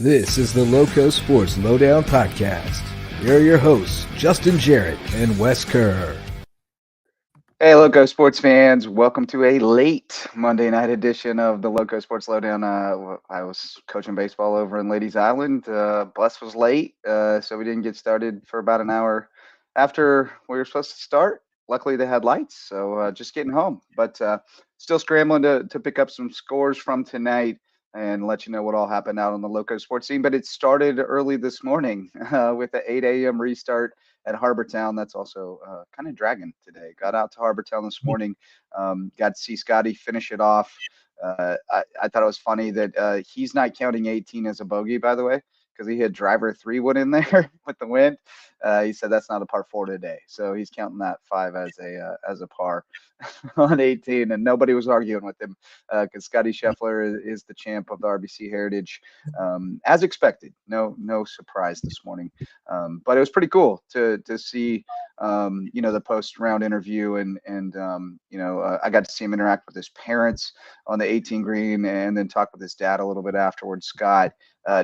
This is the LowcoSports Lowdown podcast. Here are your hosts, Justin Jarrett and Wes Kerr. Hey, LowcoSports fans. Welcome to a late Monday night edition of the LowcoSports Lowdown. I was coaching baseball over in Ladies Island. Bus was late, so we didn't get started for about an hour after we were supposed to start. Luckily, they had lights, so just getting home. But still scrambling to pick up some scores from tonight and let you know what all happened out on the LowcoSports scene. But it started early this morning with the 8 a.m. restart at Harbortown. That's also kind of dragging today. Got out to Harbortown this morning. Got to see Scotty finish it off. I thought it was funny that he's not counting 18 as a bogey, by the way, because he had driver 3 wood in there with the wind. He said that's not a par 4 today, so he's counting that 5 as a par on 18, and nobody was arguing with him because Scotty Scheffler is the champ of the RBC Heritage, as expected. No surprise this morning, but it was pretty cool to see the post round interview and I got to see him interact with his parents on the 18 green and then talk with his dad a little bit afterwards. Scott,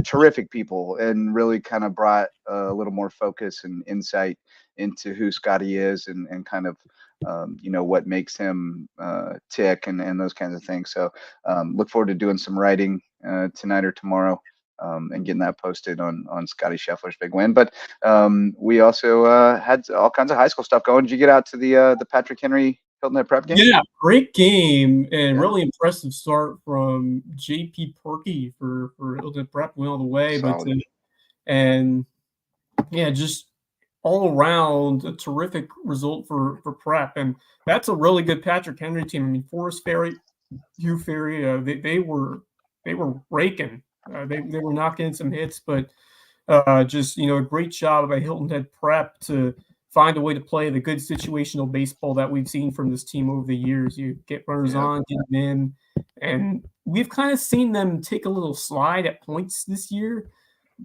terrific people, and really kind of brought a little more focus and insight into who Scotty is and kind of what makes him tick and those kinds of things. So look forward to doing some writing tonight or tomorrow and getting that posted on Scotty Scheffler's big win. But we also had all kinds of high school stuff going. Did you get out to the Patrick Henry Hilton Head Prep game? Yeah, great game and really impressive start from JP Perky for Hilton Head Prep, went all the way. Solid. Just all around a terrific result for Prep, and that's a really good Patrick Henry team. I mean, Forest Ferry, Hugh Ferry, they were raking. They were knocking in some hits, but a great job by Hilton Head Prep to find a way to play the good situational baseball that we've seen from this team over the years. You get runners on, get them in, and we've kind of seen them take a little slide at points this year,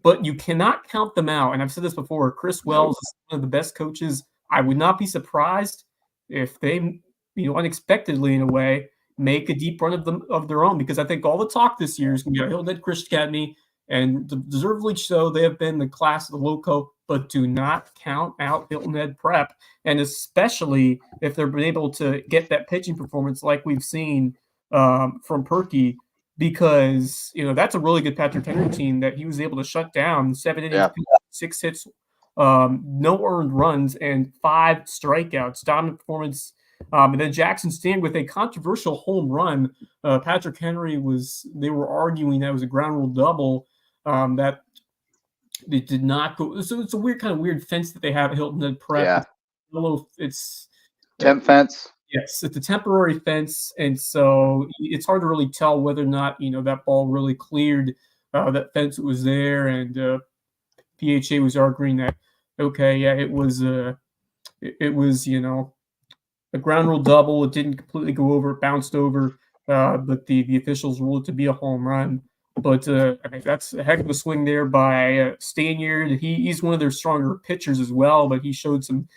but you cannot count them out. And I've said this before, Chris Wells is one of the best coaches. I would not be surprised if they, unexpectedly in a way, make a deep run of their own, because I think all the talk this year is going to be about Hilton Head Christian Academy, and deservedly so. They have been the class of the Lowco, but do not count out Hilton Head Prep, and especially if they've been able to get that pitching performance like we've seen from Perky, because that's a really good Patrick Henry team that he was able to shut down 7 innings, 6 hits, no earned runs, and 5 strikeouts. Dominant performance. And then Jackson Stan with a controversial home run. Patrick Henry they were arguing that was a ground rule double, that they did not go. So it's a weird fence that they have at Hilton Head Prep. Yeah. It's temp fence. Yes, it's a temporary fence, and so it's hard to really tell whether or not that ball really cleared that fence that was there. And PHA was arguing that it was a ground rule double. It didn't completely go over, it bounced over, but the officials ruled it to be a home run. But I think that's a heck of a swing there by Stanyard. He's one of their stronger pitchers as well, but he showed some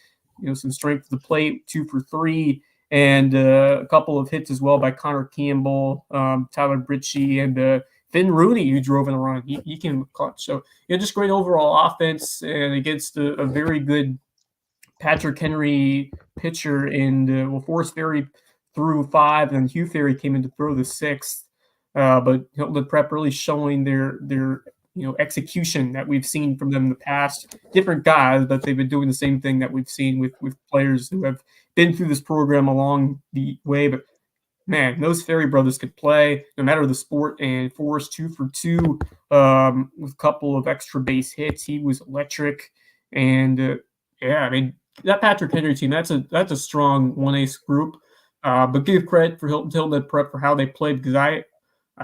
strength at the plate, 2 for 3, and a couple of hits as well by Connor Campbell, Tyler Britchie, and Finn Rooney, who drove in a run. He came clutch. So just great overall offense, and against a very good Patrick Henry pitcher, and Forest Ferry threw 5, and Hugh Ferry came in to throw the 6th. But Hilton Head Prep really showing their execution that we've seen from them in the past. Different guys, but they've been doing the same thing that we've seen with players who have been through this program along the way. But man, those Ferry brothers could play no matter the sport. And Forrest 2 for 2 with a couple of extra base hits. He was electric. And that Patrick Henry team, that's a strong 1A group. But give credit for Hilton Head Prep for how they played, because I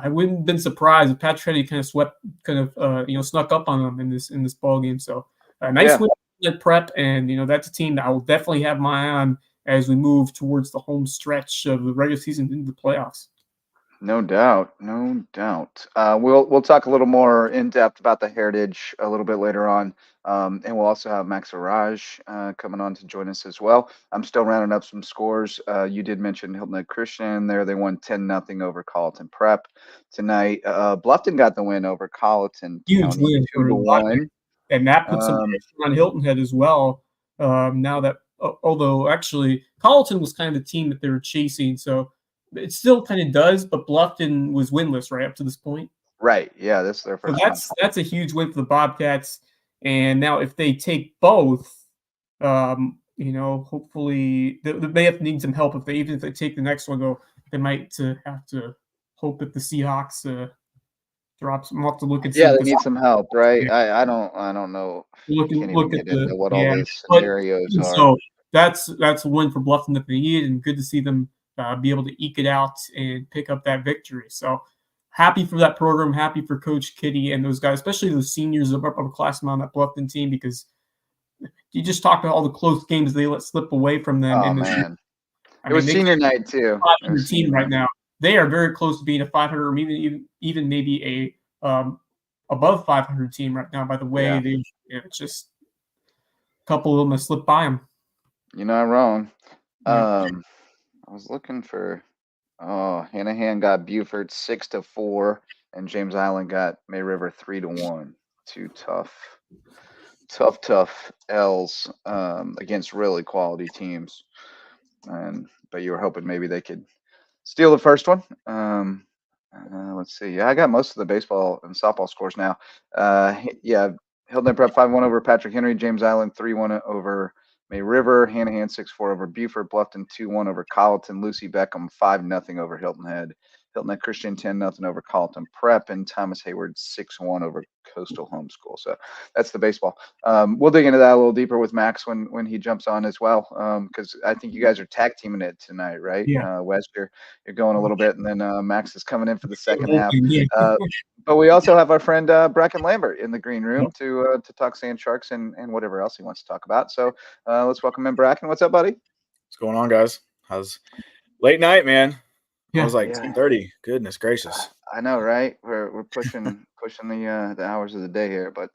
wouldn't have been surprised if Patrick Henry snuck up on them in this ball game. So nice win at Prep, and that's a team that I will definitely have my eye on as we move towards the home stretch of the regular season into the playoffs. No doubt, no doubt. We'll talk a little more in depth about the Heritage a little bit later on, and we'll also have Max Arraj coming on to join us as well. I'm still rounding up some scores. You did mention Hilton Head Christian there; they won 10-0 over Colleton Prep tonight. Bluffton got the win over Colleton Huge County win for a lot, 2-1. and that puts some pressure on Hilton Head as well. Now that, although actually Colleton was kind of the team that they were chasing, so it still kind of does. But Bluffton was winless right up to this point. Right. Yeah, this is their So first one. that's a huge win for the Bobcats. And now if they take both, hopefully they may have to need some help. Even if they take the next one, though, they might have to hope that the Seahawks drops. We'll have to look and see. Yeah, they need some help, right? I don't know. Look Can't even at get into what all the but scenarios are. so that's a win for Bluffton that they needed, and good to see them be able to eke it out and pick up that victory. So happy for that program, happy for Coach Kitty and those guys, especially those seniors of upperclassmen on that Bluffton team, because you just talked about all the close games they let slip away from them. Oh, man. It was senior night, too. 500 team right now. They are very close to being a 500 or even maybe a above 500 team right now. By the way, it's just a couple of them have slipped by them. You're not wrong. I was looking for. Hanahan got Buford 6-4, and James Island got May River 3-1. Two tough L's against really quality teams. But you were hoping maybe they could steal the first one. Let's see. Yeah, I got most of the baseball and softball scores now. Hilton Prep 5-1 over Patrick Henry. James Island 3-1 over May River. Hanahan 6-4 over Buford. Bluffton 2-1 over Colleton. Lucy Beckham 5-0 over Hilton Head. Hilton Head Christian 10-0 over Colleton Prep, and Thomas Hayward 6-1 over Coastal Homeschool. So that's the baseball. We'll dig into that a little deeper with Max when he jumps on as well, because I think you guys are tag teaming it tonight, right? Yeah. Wes, you're going a little bit, and then Max is coming in for the second half. But we also have our friend Bracken Lambert in the green room to talk Sand Sharks and whatever else he wants to talk about. So let's welcome in Bracken. What's up, buddy? What's going on, guys? How's late night, man? Yeah. I was like 10:30. Goodness gracious. I know, right? We're pushing the hours of the day here, but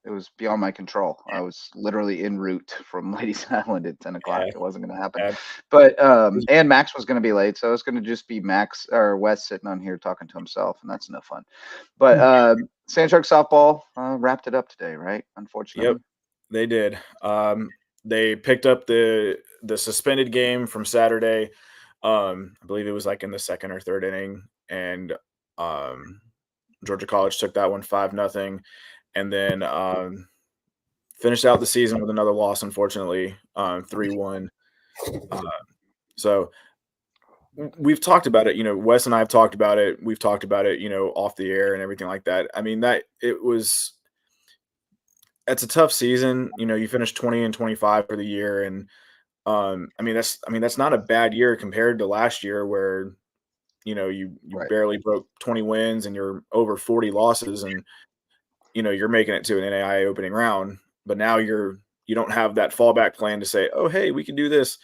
it was beyond my control. I was literally en route from Ladies Island at 10 o'clock. It wasn't going to happen. Yeah. But and Max was going to be late, so it's going to just be Max or Wes sitting on here talking to himself, and that's no fun. But Sand Shark softball wrapped it up today, right? Unfortunately. Yep, they did. They picked up the suspended game from Saturday. I believe it was like in the second or third inning, and Georgia College took that one 5-0, and then finished out the season with another loss, unfortunately, 3-1. So we've talked about it. Wes and I have talked about it. We've talked about it, off the air and everything like that. I mean, it's a tough season. You finished 20-25 for the year, and that's not a bad year compared to last year where, you barely broke 20 wins and you're over 40 losses, and, you're making it to an NAIA opening round, but now you don't have that fallback plan to say, oh, hey, we can do this.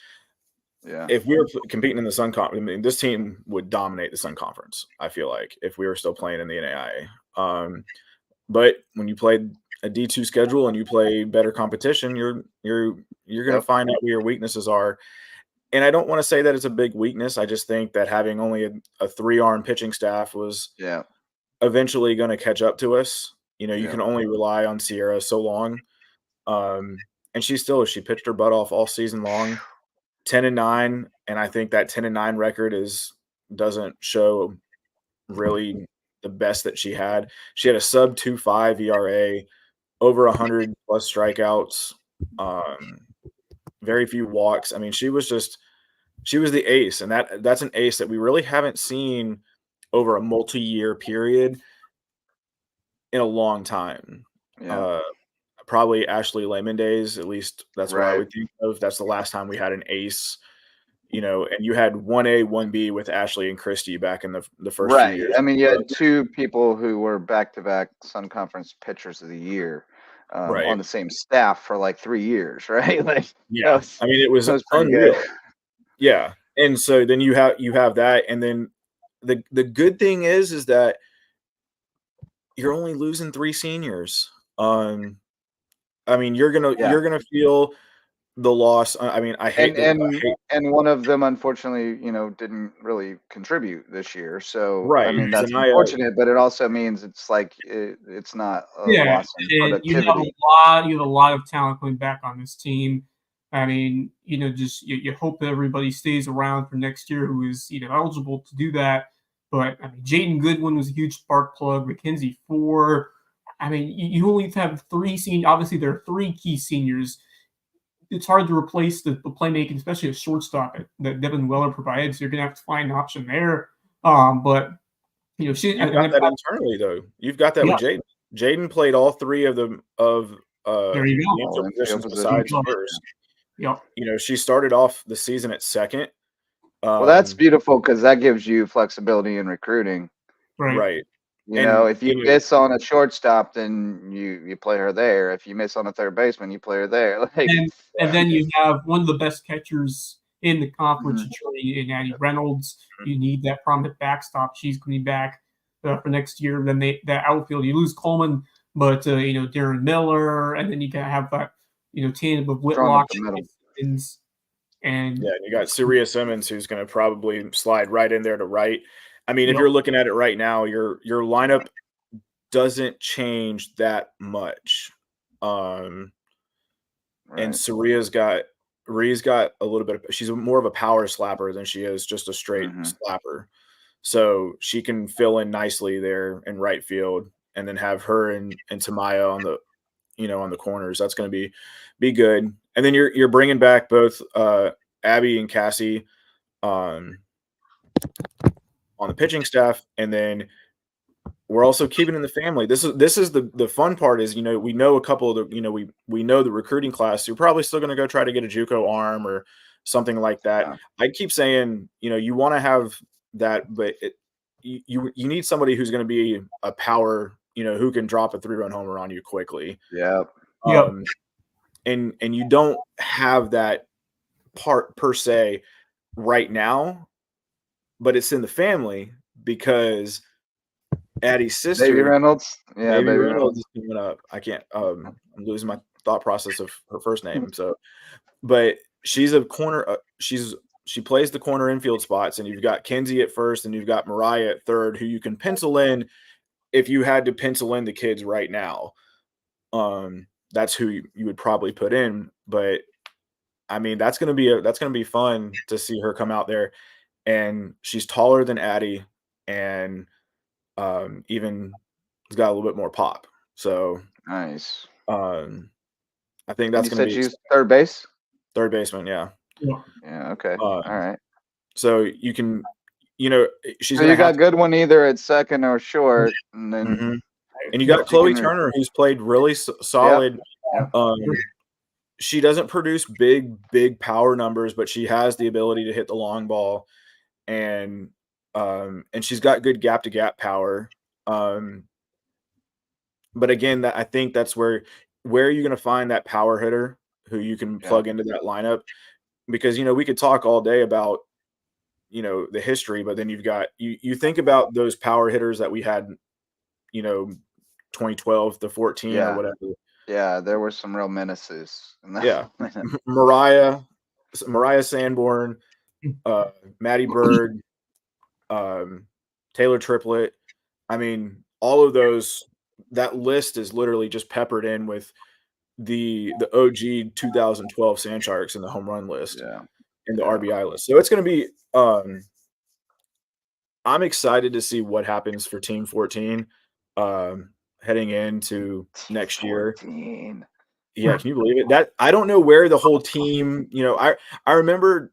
Yeah. If we were competing in the Sun Conference, this team would dominate the Sun Conference, I feel like, if we were still playing in the NAIA. But when you play a D2 schedule and you play better competition, you're going to find out where your weaknesses are. And I don't want to say that it's a big weakness. I just think that having only a 3-arm pitching staff was eventually going to catch up to us. You can only rely on Sierra so long. And she pitched her butt off all season long, 10-9. And I think that 10-9 record doesn't show really the best that she had. She had a sub 2.5 ERA, over 100 plus strikeouts, very few walks. I mean, she was the ace, and that's an ace that we really haven't seen over a multi-year period in a long time. Probably Ashley Layman days, at least that's what I would think of. That's the last time we had an ace, and you had 1A, 1B with Ashley and Christy back in the first few years. I mean, you had two people who were back-to-back Sun Conference pitchers of the year on the same staff for like 3 years, right? Like, it was unreal. Yeah. And so then you have that, and then the good thing is that you're only losing 3 seniors. I mean, you're gonna feel the loss. I mean, I hate and one of them unfortunately, didn't really contribute this year. So right. I mean, that's Zanaya, unfortunate, but it also means it's like it's not a loss in and productivity. you have a lot of talent coming back on this team. I mean, just you hope that everybody stays around for next year who is eligible to do that. But I mean, Jaden Goodwin was a huge spark plug. Mackenzie Ford. I mean, you only have 3 seniors. Obviously, there are 3 key seniors. It's hard to replace the playmaking, especially a shortstop that Devin Weller provides. So you're going to have to find an option there. But you've got that internally though. You've got that with Jaden. Jaden played all 3 of the there you go. infield positions besides first. Yep. She started off the season at second. Well, that's beautiful because that gives you flexibility in recruiting. Right. If you miss on a shortstop, then you play her there. If you miss on a third baseman, you play her there. And then you have one of the best catchers in the conference, in Addie Reynolds. You need that prominent backstop. She's coming back for next year. Then that outfield, you lose Coleman, but Darren Miller, and then you can have that tandem of Whitlock and you got Surya Simmons, who's going to probably slide right in there to right. I mean, if you're looking at it right now, your lineup doesn't change that much. And Surya's got a little bit of, she's more of a power slapper than she is just a straight slapper. So she can fill in nicely there in right field and then have her and Tamaya on the on the corners. That's going to be good. And then you're bringing back both Abby and Cassie on the pitching staff, and then we're also keeping in the family. This is the fun part is we know a couple of the we know the recruiting class. You're probably still going to go try to get a JUCO arm or something like that. Yeah. I keep saying you want to have that, but you need somebody who's going to be a power who can drop a 3-run homer on you quickly. Yeah. And you don't have that part per se right now, but it's in the family because Addie's sister, Baby Reynolds. Yeah, Baby Reynolds is coming up. I can't. I'm losing my thought process of her first name. So, but she's a corner. She plays the corner infield spots, and you've got Kenzie at first, and you've got Mariah at third, who you can pencil in if you had to pencil in the kids right now. That's who you would probably put in. But I mean, that's gonna be fun to see her come out there, and she's taller than Addie, and even has got a little bit more pop. So nice. I think that's going to be. You said she's third base. Third baseman, yeah. Yeah. Okay. All right. So you can, she's. So you got Goodwin either at second or short, and then. And you got Chloe Turner, who's played really solid. Yep. She doesn't produce big power numbers, but she has the ability to hit the long ball, and she's got good gap to gap power. But again, I think that's where are you going to find that power hitter who you can plug into that lineup? Because we could talk all day about the history, but then you've got you think about those power hitters that we had 2012 to 14 or whatever. Yeah, there were some real menaces. Mariah Sanborn, Maddie Bird, Taylor Triplett. I mean, all of those. That list is literally just peppered in with the OG 2012 Sand Sharks in the home run list, in the RBI list. So it's going to be. I'm excited to see what happens for Team 14. Heading into next year. Yeah, can you believe it? That I don't know where the whole team, I remember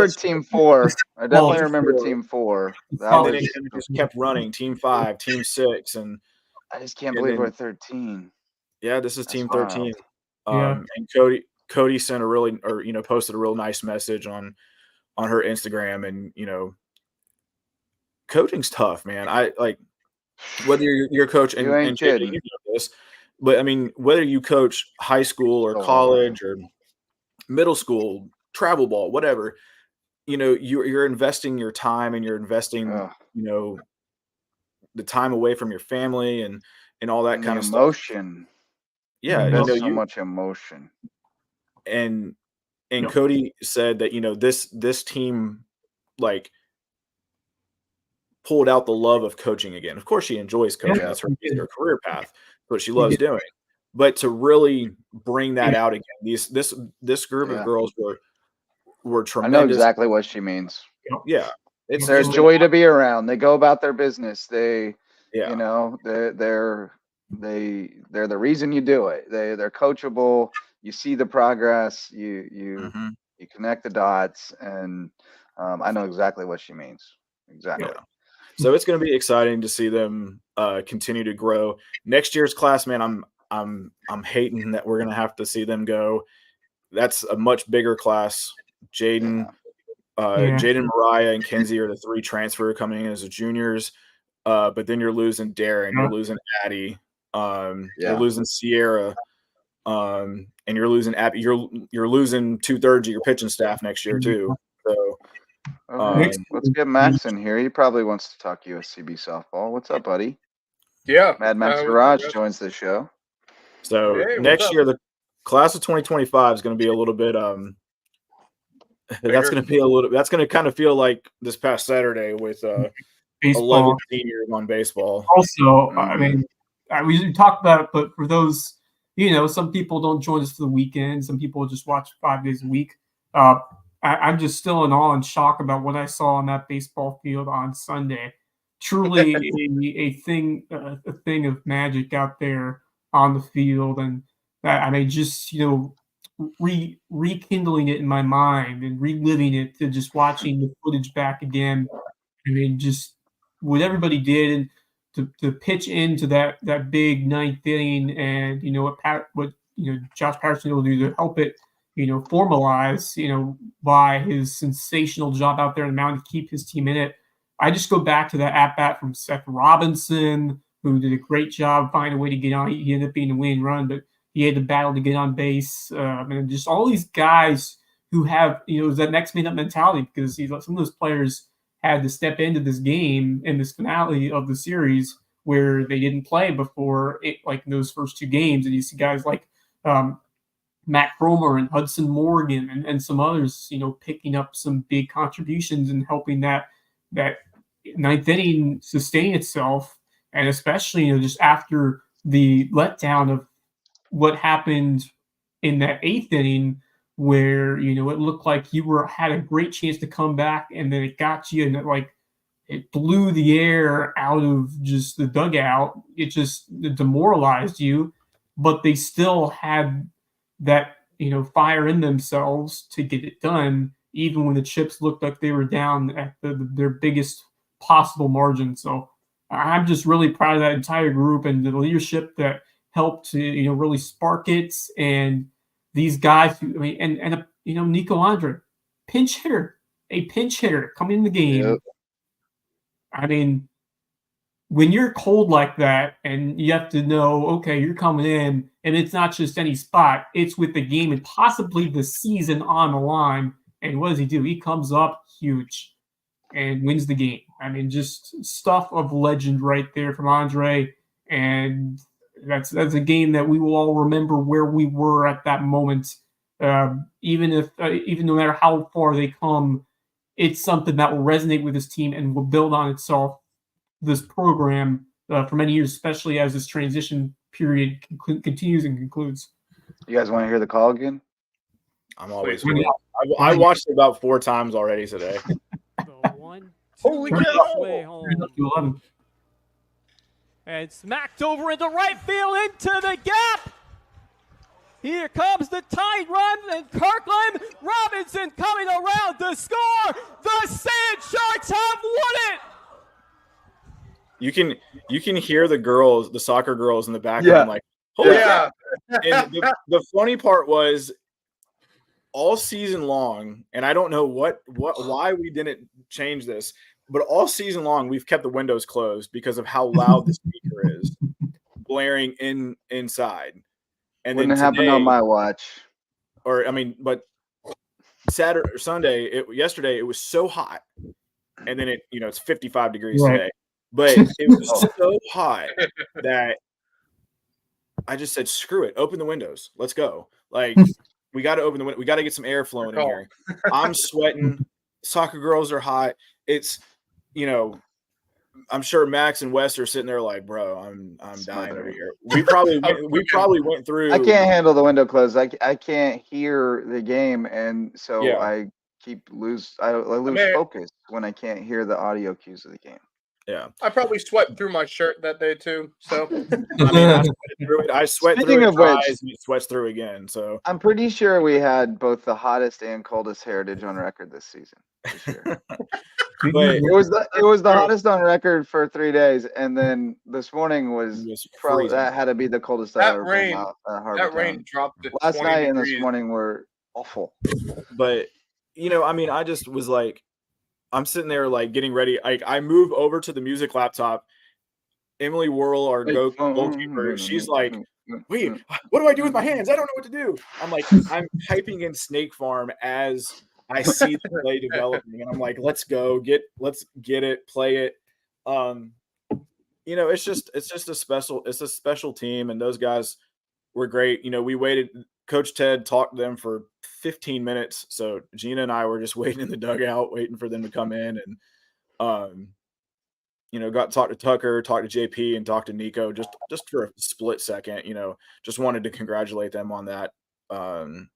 Team 4. I definitely remember Team 4. It just kept running. Team 5, Team 6, and I just can't believe we're 13. Yeah, this is Team 13. And Cody sent posted a real nice message on her Instagram, and coaching's tough, man. I like whether you're a coach and JD, you know this, but I mean, whether you coach high school or college or middle school, travel ball, whatever, you're investing your time and you're investing, the time away from your family and all that kind of emotion. Stuff. Yeah. So much emotion. And Cody said that, this team like pulled out the love of coaching again. Of course she enjoys coaching. That's her career path, what she loves doing. But to really bring that out again, this group of girls were tremendous. I know exactly what she means. Yeah. They're a joy to be around. They go about their business. They're the reason you do it. They're coachable. You see the progress. You connect the dots, and I know exactly what she means. Exactly. Yeah. So it's going to be exciting to see them continue to grow. Next year's class, man, I'm hating that we're going to have to see them go. That's a much bigger class. Jaden, Mariah, and Kenzie are the 3 transfer coming in as the juniors. But then you're losing Darren, you're losing Addie, you're losing Sierra, and you're losing Abby. You're losing 2/3 of your pitching staff next year too. So let's get Max in here. He probably wants to talk USCB softball. What's up, buddy? Yeah, Mad Max Arraj joins the show. So next year, the class of 2025 is going to be a little bit. That's going to kind of feel like this past Saturday with 11 seniors on baseball. Also, I mean, we talked about it, but for those, some people don't join us for the weekend. Some people just watch 5 days a week. I'm just still in awe and shock about what I saw on that baseball field on Sunday. Truly a thing of magic out there on the field, and just rekindling it in my mind and reliving it to just watching the footage back again. I mean, just what everybody did and to pitch into that big 9th inning, and what Josh Patterson will do to help it formalize by his sensational job out there in the mound to keep his team in it. I just go back to that at-bat from Seth Robinson, who did a great job finding a way to get on. He ended up being a winning run, but he had to battle to get on base. And just all these guys who have, that next man up mentality, because some of those players had to step into this game in this finale of the series where they didn't play before, like in those first 2 games. And you see guys like Matt Cromer and Hudson Morgan and some others, picking up some big contributions and helping that 9th inning sustain itself. And especially, just after the letdown of what happened in that 8th inning, where, it looked like you had a great chance to come back, and then it got you, and it blew the air out of just the dugout. It just demoralized you, but they still had that, fire in themselves to get it done, even when the chips looked like they were down at their biggest possible margin. So I'm just really proud of that entire group and the leadership that helped to, really spark it. And these guys, Nico Andre, pinch hitter coming in the game. Yep. I mean, when you're cold like that and you have to know, okay, you're coming in, and it's not just any spot, it's with the game and possibly the season on the line. And what does he do? He comes up huge and wins the game. I mean, just stuff of legend right there from Andre. And that's a game that we will all remember where we were at that moment. Even no matter how far they come, it's something that will resonate with this team and will build on itself, this program, for many years, especially as this transition period continues and concludes. You guys want to hear the call again? I'm always ready. I watched it about 4 times already today. Holy cow! And smacked over into right field, into the gap. Here comes the tying run, and Kirkland Robinson coming around to score. The Sand Sharks have won it. You can hear the soccer girls in the background, like, holy crap. And the funny part was, all season long, and I don't know why we didn't change this, but all season long we've kept the windows closed because of how loud the speaker is blaring inside. And wouldn't happen on my watch. But Saturday or Sunday, yesterday it was so hot, and then it's 55 degrees Right. today, but it was so hot that I just said, screw it, open the windows, let's go. Like, we got to open the window, we got to get some air flowing in here. I'm sweating. Soccer girls are hot. It's, I'm sure Max and Wes are sitting there like, bro, I'm dying over here. We probably went through. I can't handle the window closed. I can't hear the game, and so I lose focus when I can't hear the audio cues of the game. Yeah, I probably sweat through my shirt that day too. So I sweat Speaking through of which, and it sweats through again. So I'm pretty sure we had both the hottest and coldest heritage on record this season. This year. But It was the hottest on record for 3 days, and then this morning was probably that had to be the coldest I've ever been out at Harbortown. That rain dropped to last 20 night degrees. and this morning were awful. But I just was like, I'm sitting there like getting ready. I move over to the music laptop. Emily Worrell, our goalkeeper, she's like, wait, what do I do with my hands? I don't know what to do. I'm like, I'm typing in Snake Farm as I see the play developing, and I'm like, let's get it, play it. It's just a special team, and those guys were great. We waited. Coach Ted talked to them for 15 minutes. So Gina and I were just waiting in the dugout, waiting for them to come in, and got to talk to Tucker, talk to JP, and talk to Nico just for a split second. Just wanted to congratulate them on that. And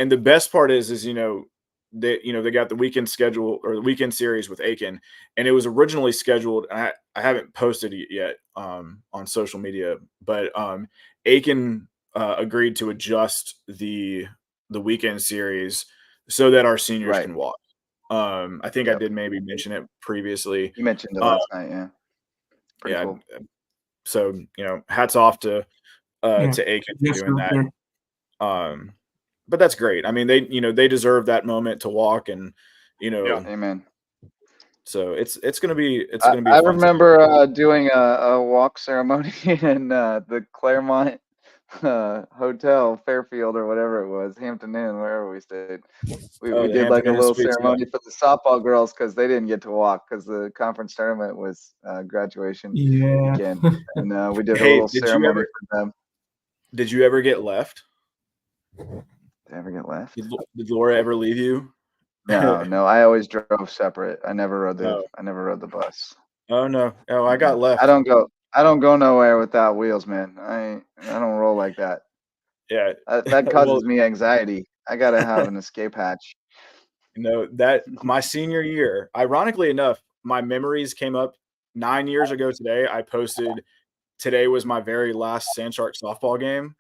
the best part is they got the weekend schedule or the weekend series with Aiken, and it was originally scheduled. And I haven't posted it yet on social media, but Aiken agreed to adjust the weekend series so that our seniors can walk. I think I did maybe mention it previously. You mentioned it last night, yeah. Pretty cool. So hats off to Aiken for doing that. But that's great. I mean, they deserve that moment to walk, and amen. So it's gonna be. I remember doing a walk ceremony in the Claremont Hotel, Fairfield or whatever it was, Hampton Inn, wherever we stayed. We did like a little ceremony for the softball girls because they didn't get to walk because the conference tournament was graduation weekend, and we did a little ceremony for them. Did you ever get left? Did I ever get left? Did Laura ever leave you? No. I always drove separate. I never rode the bus. Oh no! Oh, I got left. I don't go nowhere without wheels, man. I don't roll like that. Yeah, that causes me anxiety. I gotta have an escape hatch. That my senior year. Ironically enough, my memories came up 9 years ago today. I posted today was my very last Sandshark softball game.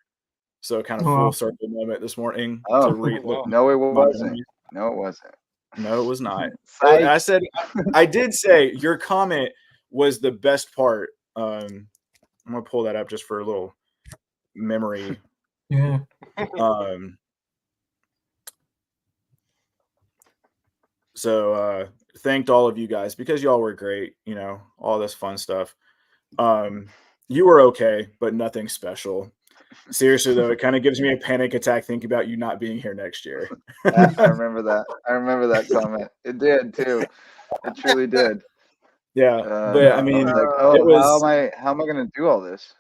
So kind of full circle moment this morning. No, it wasn't. No, it wasn't. No, it was not. I said, I did say your comment was the best part. I'm gonna pull that up just for a little memory. Yeah. So thanked all of you guys because y'all were great. All this fun stuff. You were okay, but nothing special. Seriously, though, it kind of gives me a panic attack thinking about you not being here next year. I remember that. I remember that comment. It did too. It truly did. Yeah, but I mean, it was. How am I going to do all this?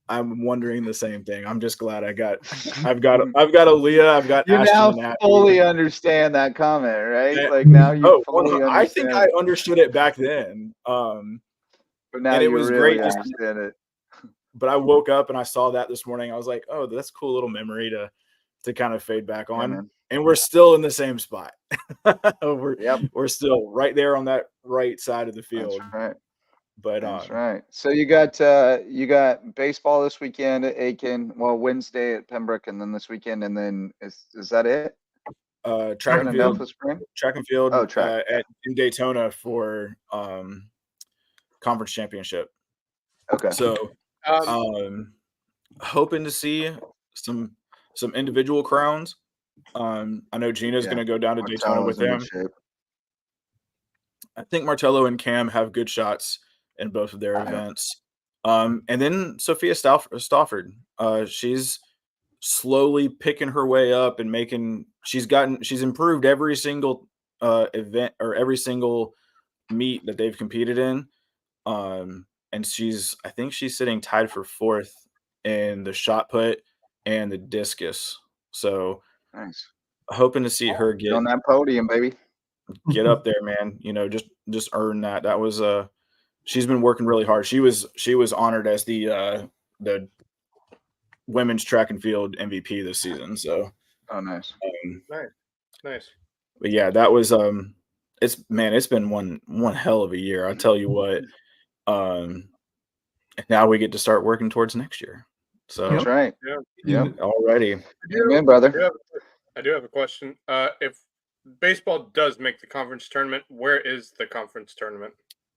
I'm wondering the same thing. I'm just glad I've got Aaliyah. I've got. You Ashton now fully understand that comment, right? Like now you. Fully I think I understood it back then. But now it was really great. Understand it. But I woke up and I saw that this morning. I was like, oh, that's a cool little memory to kind of fade back on. And we're still in the same spot. We're still right there on that right side of the field. That's right. But that's right. So you got baseball this weekend at Aiken. Well, Wednesday at Pembroke, and then this weekend, and then is that it? Track and field. Track and field. Oh, track. In Daytona for conference championship. Okay. So hoping to see some individual crowns. I know Gina's going to go down to Daytona with them. I think Martello and Cam have good shots in both of their events. And then Sophia Stafford, she's slowly picking her way up and she's improved every single event or every single meet that they've competed in. And I think she's sitting tied for 4th in the shot put and the discus. So Nice. Hoping to see her get on that podium, baby. Get up there, man. Just earn that. That was she's been working really hard. She was honored as the women's track and field MVP this season. So nice. Nice. But yeah, that was it's been one hell of a year. I'll tell you what. Now we get to start working towards next year. So that's right. Yeah. Alrighty. Amen, brother. I do have a question. If baseball does make the conference tournament, where is the conference tournament?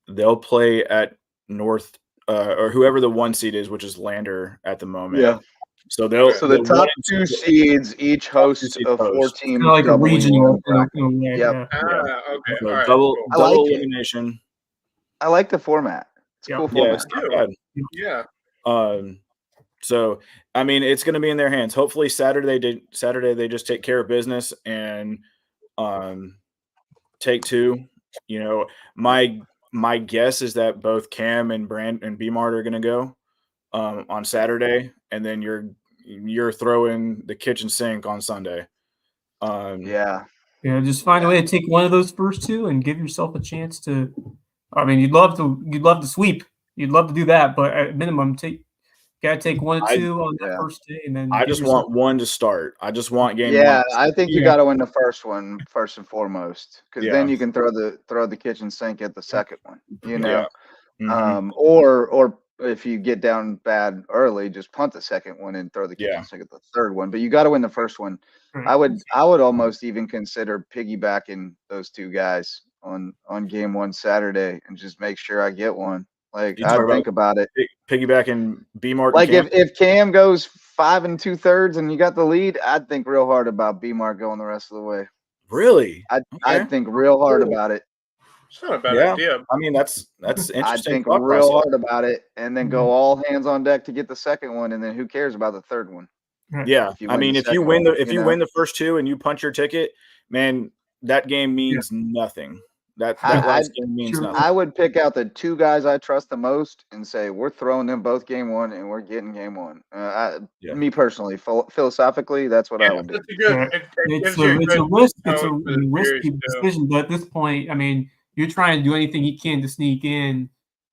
They'll play at North or whoever the 1 seed is, which is Lander at the moment. Yeah. So the top 2 seeds each host a 4-team like a regional. Yep. Okay. So All right, double cool. elimination. I like the format. It's a cool format. Yeah, it's not bad. Yeah. So I mean, it's going to be in their hands. Hopefully Saturday they just take care of business and take 2. My guess is that both Cam and Brand and B-Mart are going to go on Saturday, and then you're throwing the kitchen sink on Sunday. Just find a way to take one of those first 2 and give yourself a chance to. I mean, you'd love to sweep. You'd love to do that, but at minimum, gotta take 1 or 2 on that first day, and then I just want 1 to start. I just want game 1. Yeah, I think you got to win the first one first and foremost, because then you can throw the kitchen sink at the second one. Yeah. Mm-hmm. Or if you get down bad early, just punt the second one and throw the kitchen sink at the third one. But you got to win the first one. Right. I would almost even consider piggybacking those 2 guys on game 1 Saturday and just make sure I get one. Like I think about it. Piggybacking B-Mart. Like if Cam goes 5 2/3 and you got the lead, I'd think real hard about B-Mart going the rest of the way. Really? I'd think real hard about it. It's not a bad idea. I mean, that's interesting. I'd think real hard about it, and then go all hands on deck to get the second one, and then who cares about the third one? Yeah, I mean, if you win the first 2 and you punch your ticket, man, that game means nothing. That last game means nothing. I would pick out the 2 guys I trust the most and say we're throwing them both game 1 and we're getting game 1. Me personally, philosophically, that's what I would do. It's a risky decision, but at this point, I mean, you're trying to do anything you can to sneak in,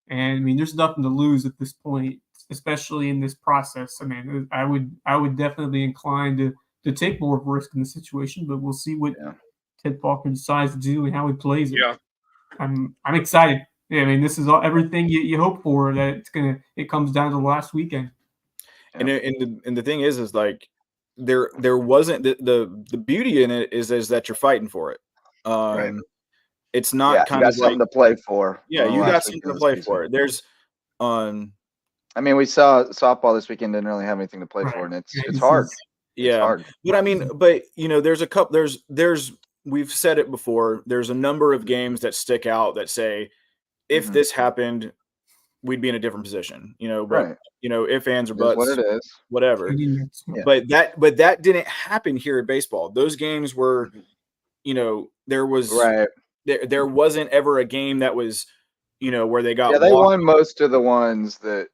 and I mean, there's nothing to lose at this point, especially in this process. I mean, I would definitely incline to take more of a risk in the situation, but we'll see what Ted Falker decides to do and how he plays it. Yeah, I'm excited. Yeah, I mean, this is everything you hope for. That it comes down to the last weekend. And the thing is like there wasn't the beauty in it is that you're fighting for it. Right. It's not kind of something to play for. Yeah, you got something to play for. There's I mean, we saw softball this weekend didn't really have anything to play for, and it's hard. It's hard. But I mean, there's a couple. There's we've said it before. There's a number of games that stick out that say, if this happened, we'd be in a different position. But if, ands, or buts, what it is, whatever. Yeah. But that didn't happen here at baseball. Those games were, there was there wasn't ever a game that was, where they got. Yeah, they won most of the ones that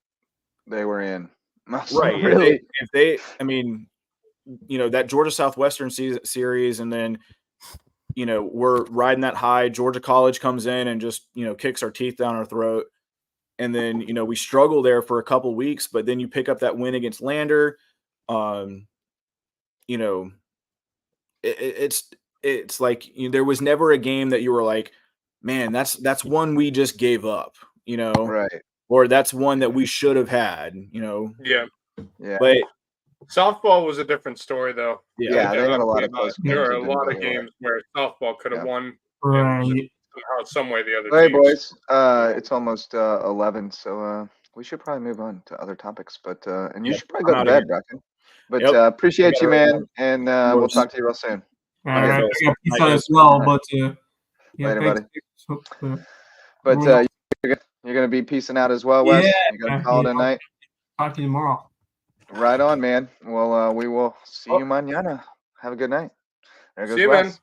they were in. Right. Really. If they, I mean, that Georgia Southwestern series, and then, we're riding that high. Georgia College comes in and just, kicks our teeth down our throat. And then, we struggle there for a couple weeks, but then you pick up that win against Lander. It's like there was never a game that you were like, man, that's one we just gave up, right? Or that's one that we should have had, Yeah. But softball was a different story, though. Yeah, they had a lot of close games. There were a lot of games where softball could have won. Right. Somehow, some way, the other. Hey, boys, it's almost 11, so we should probably move on to other topics. But and you should probably go to bed, Bracken. But appreciate you, man, and we'll talk to you real soon. All right, I got peace on as well, but later, buddy. But you're gonna be peacing out as well, Wes. Yeah, you're gonna call it a night. Talk to you tomorrow. Right on, man. Well, we will see you mañana. Have a good night. There goes See you, Wes. man.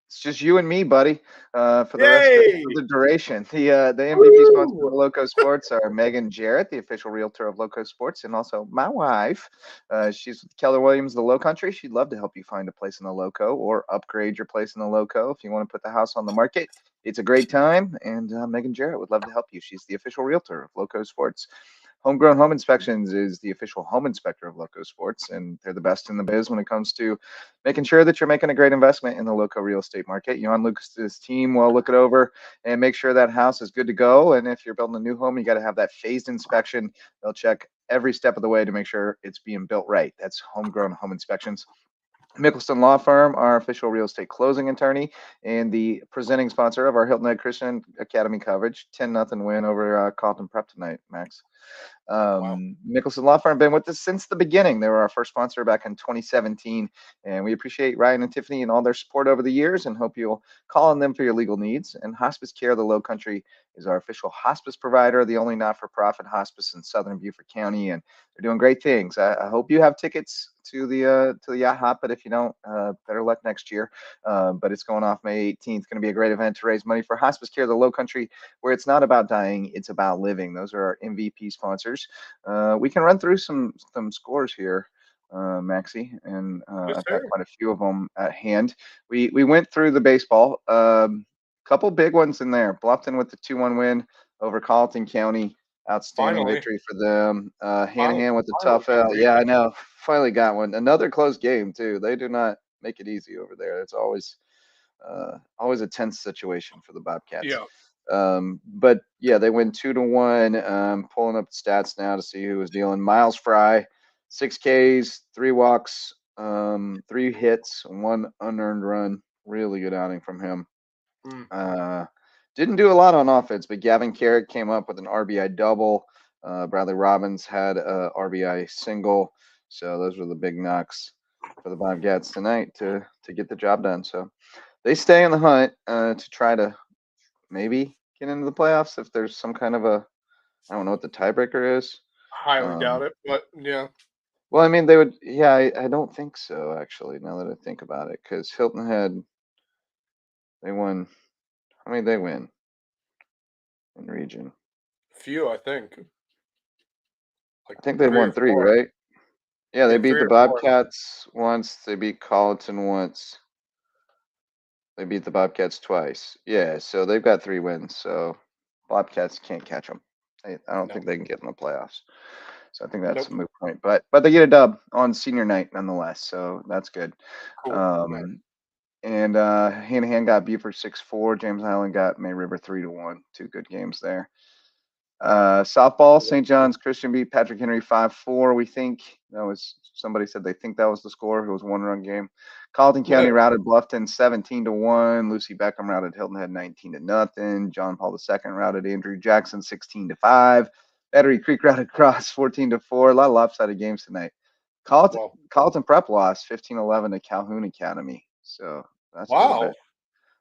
It's just you and me, buddy, for the rest of Yay! the duration. The MVP sponsor of Loco Sports are Megan Jarrett, the official realtor of Loco Sports, and also my wife. She's with Keller Williams, the Lowcountry. She'd love to help you find a place in the Loco or upgrade your place in the Loco if you want to put the house on the market. It's a great time, and Megan Jarrett would love to help you. She's the official realtor of Loco Sports. Homegrown Home Inspections is the official home inspector of Loco Sports, and they're the best in the biz when it comes to making sure that you're making a great investment in the Loco real estate market. You and Lucas's team will look it over and make sure that house is good to go. And if you're building a new home, you got to have that phased inspection. They'll check every step of the way to make sure it's being built right. That's Homegrown Home Inspections. Mickelson Law Firm, our official real estate closing attorney, and the presenting sponsor of our Hilton Head Christian Academy coverage. 10-0 win over Carlton Prep tonight, Max. Mickelson Law Firm been with us since the beginning. They were our first sponsor back in 2017, and we appreciate Ryan and Tiffany and all their support over the years, and hope you'll call on them for your legal needs. And Hospice Care of the Lowcountry is our official hospice provider, the only not-for-profit hospice in Southern Beaufort County, and they're doing great things. I hope you have tickets to the Yacht Hop, but if you don't, better luck next year. But it's going off May 18th. Going to be a great event to raise money for Hospice Care of the Lowcountry, where it's not about dying, it's about living. Those are our MVP sponsors. We can run through some scores here, Maxie, and Yes, I've got sir. quite a few of them at hand. We went through the baseball. Couple big ones in there. Bluffton with the 2-1 win over Carleton County. Outstanding Finally. victory for them. Hanahan with the Finally tough got L. a Yeah, I region. know. Finally got one. Another close game too. They do not make it easy over there. It's always a tense situation for the Bobcats. Yeah. But yeah, they win 2-1. Pulling up the stats now to see who was dealing. Miles Fry, 6 Ks, 3 walks, 3 hits, 1 unearned run. Really good outing from him. Didn't do a lot on offense, but Gavin Carrick came up with an RBI double. Bradley Robbins had a RBI single. So those were the big knocks for the Bobcats tonight to get the job done. So they stay in the hunt to try to maybe get into the playoffs if there's some kind of I don't know what the tiebreaker is. Highly doubt it, but yeah. Well, I mean, they would. Yeah, I don't think so, actually, now that I think about it, because Hilton Head, they won. How many they win in region? Few, I think. I think they won 3, 4. right? Yeah, they Yeah, beat 3 the or 4. Bobcats once. They beat Colleton once. They beat the Bobcats twice. Yeah, so they've got 3 wins. So Bobcats can't catch them. I don't think they can get in the playoffs. So I think that's a moot point. But they get a dub on senior night nonetheless. So that's good. Cool. And Hanahan got Beaufort 6-4. James Island got May River 3-1. 2 good games there. Softball, St. John's Christian beat Patrick Henry 5-4. We think that was, somebody said they think that was the score. It was a 1-run game. Carleton County routed Bluffton 17-1. Lucy Beckham routed Hilton Head 19-0. John Paul II routed Andrew Jackson 16-5. Battery Creek routed Cross 14-4. A lot of lopsided games tonight. Carleton Prep lost 15-11 to Calhoun Academy. So that's a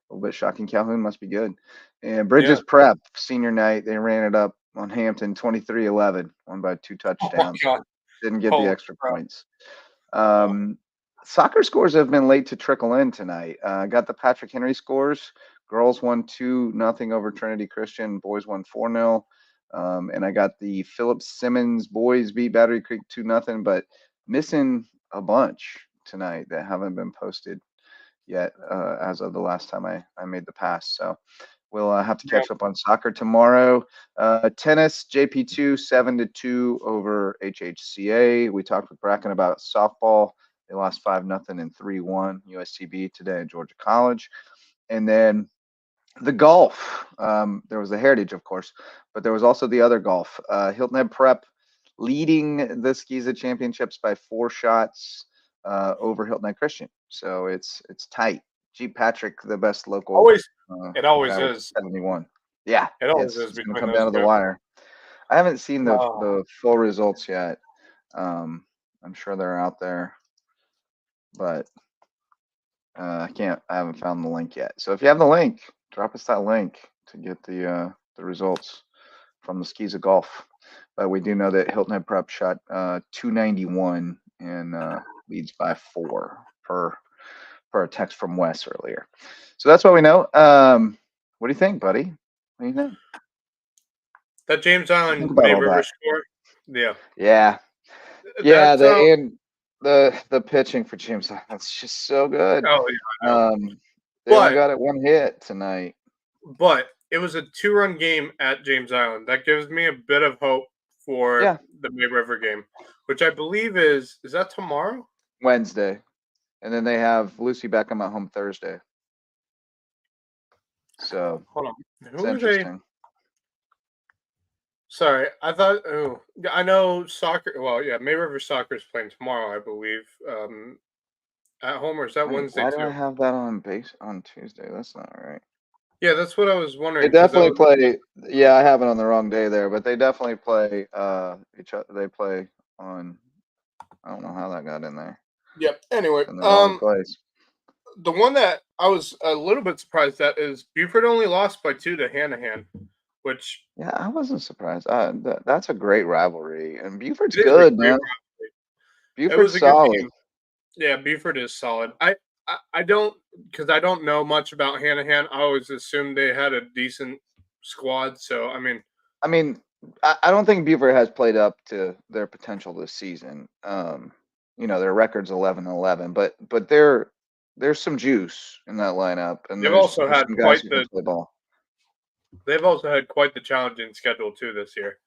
little bit shocking. Calhoun must be good. And Bridges Prep senior night, they ran it up on Hampton 23-11, won by 2 touchdowns. Didn't get the extra points. Soccer scores have been late to trickle in tonight. Got the Patrick Henry scores. Girls won 2-0 over Trinity Christian. Boys won 4-0. And I got the Phillips Simmons boys beat Battery Creek 2-0, but missing a bunch tonight that haven't been posted yet as of the last time I made the pass. So we'll have to catch up on soccer tomorrow. Tennis, JP2 7-2 over HHCA. We talked with Bracken about softball. They lost 5-0 and 3-1 USCB today at Georgia College. And then the golf. There was the Heritage, of course, but there was also the other golf. Hilton Head Prep leading the Skiza Championships by 4 shots over Hilton Head Christian. So it's tight. G. Patrick, the best local. It always is. 71. Yeah, it always is. It's going to come down to the wire. I haven't seen the full results yet. I'm sure they're out there, but I haven't found the link yet. So if you have the link, drop us that link to get the results from the Skiza Golf. But we do know that Hilton Head Prep shot 291 and leads by 4 per a text from Wes earlier. So that's what we know. What do you think, buddy? What do you think? That James Island Think about May all River that. score. Yeah. Yeah. Yeah, the pitching for James Island, that's just so good. Oh yeah. I know. They only got it 1 hit tonight. But it was a 2-run game at James Island. That gives me a bit of hope for the May River game, which I believe is that tomorrow? Wednesday. And then they have Lucy Beckham at home Thursday. So hold on. It's interesting. Sorry, I thought. Oh, I know soccer. Well, yeah, May River Soccer is playing tomorrow, I believe. At home, or is that Wednesday why too? do I have that on Tuesday? That's not right. Yeah, that's what I was wondering. They definitely play. Yeah, I have it on the wrong day there, but they definitely play each other. They play on. I don't know how that got in there. Yep. Anyway, In the wrong place. The one that I was a little bit surprised at is Buford only lost by 2 to Hanahan, which I wasn't surprised. That's a great rivalry, and Buford's good, man. Buford's solid. Yeah, Buford is solid. I don't, because I don't know much about Hanahan. I always assumed they had a decent squad. So I mean, I don't think Buford has played up to their potential this season. Their record's 11-11, but there's some juice in that lineup, and they've also had quite the ball. They've also had quite the challenging schedule too this year,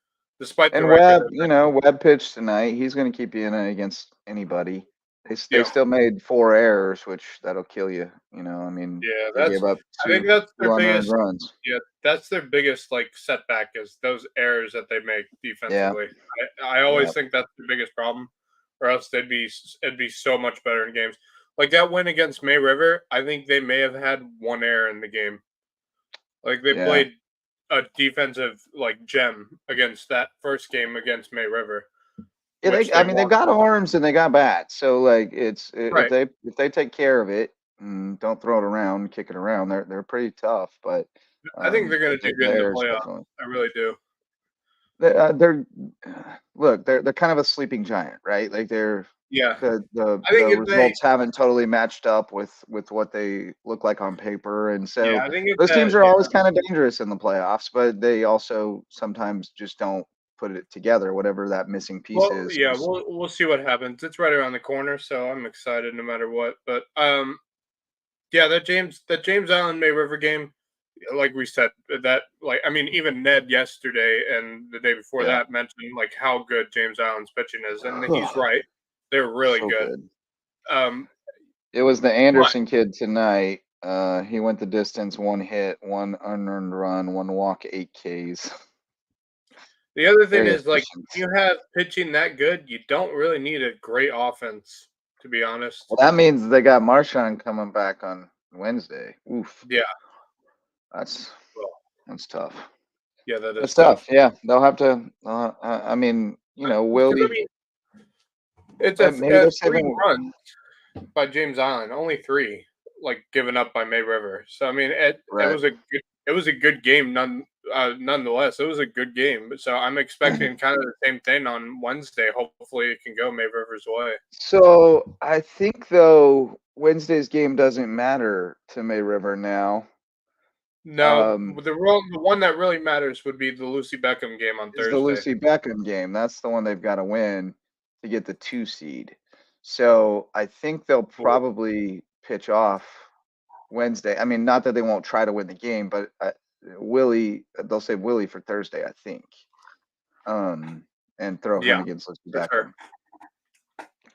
despite and Webb. Webb pitched tonight. He's going to keep you in it against anybody. They still made 4 errors, which that'll kill you. They gave up I think that's their biggest runs. Yeah, that's their biggest setback is those errors that they make defensively. Yeah. I always think that's the biggest problem, or else it'd be so much better in games. Like that win against May River, I think they may have had 1 error in the game. Like they played a defensive gem against that first game against May River. Yeah, they've got arms and they got bats. So if they take care of it and don't throw it around, kick it around, they're pretty tough. But I think they're going to do good in the playoffs. Definitely. I really do. They're kind of a sleeping giant, right? Like the results haven't totally matched up with what they look like on paper, and so those teams are always kind of dangerous in the playoffs, but they also sometimes just don't put it together, whatever that missing piece is. Yeah, we'll see what happens. It's right around the corner, so I'm excited no matter what. But that James Island May River game, like we said, even Ned yesterday and the day before that mentioned how good James Island's pitching is, and he's right. They're really good. It was the Anderson kid tonight. He went the distance, 1 hit, 1 unearned run, 1 walk, 8 Ks. The other thing is, you have pitching that good, you don't really need a great offense, to be honest. Well, that means they got Marshawn coming back on Wednesday. Oof. Yeah. That's tough. Yeah, that is That's tough. Yeah, they'll have to. Willie. It's a 3 runs by James Island, only 3, given up by May River. So it was a good game. Nonetheless, it was a good game. So I'm expecting kind of the same thing on Wednesday. Hopefully, it can go May River's way. So I think though Wednesday's game doesn't matter to May River now. No, the one that really matters would be the Lucy Beckham game on Thursday. The Lucy Beckham game. That's the one they've got to win to get the 2 seed. So I think they'll probably pitch off Wednesday. Not that they won't try to win the game, but they'll save Willie for Thursday, I think, and throw him against Lucy Beckham. Sure.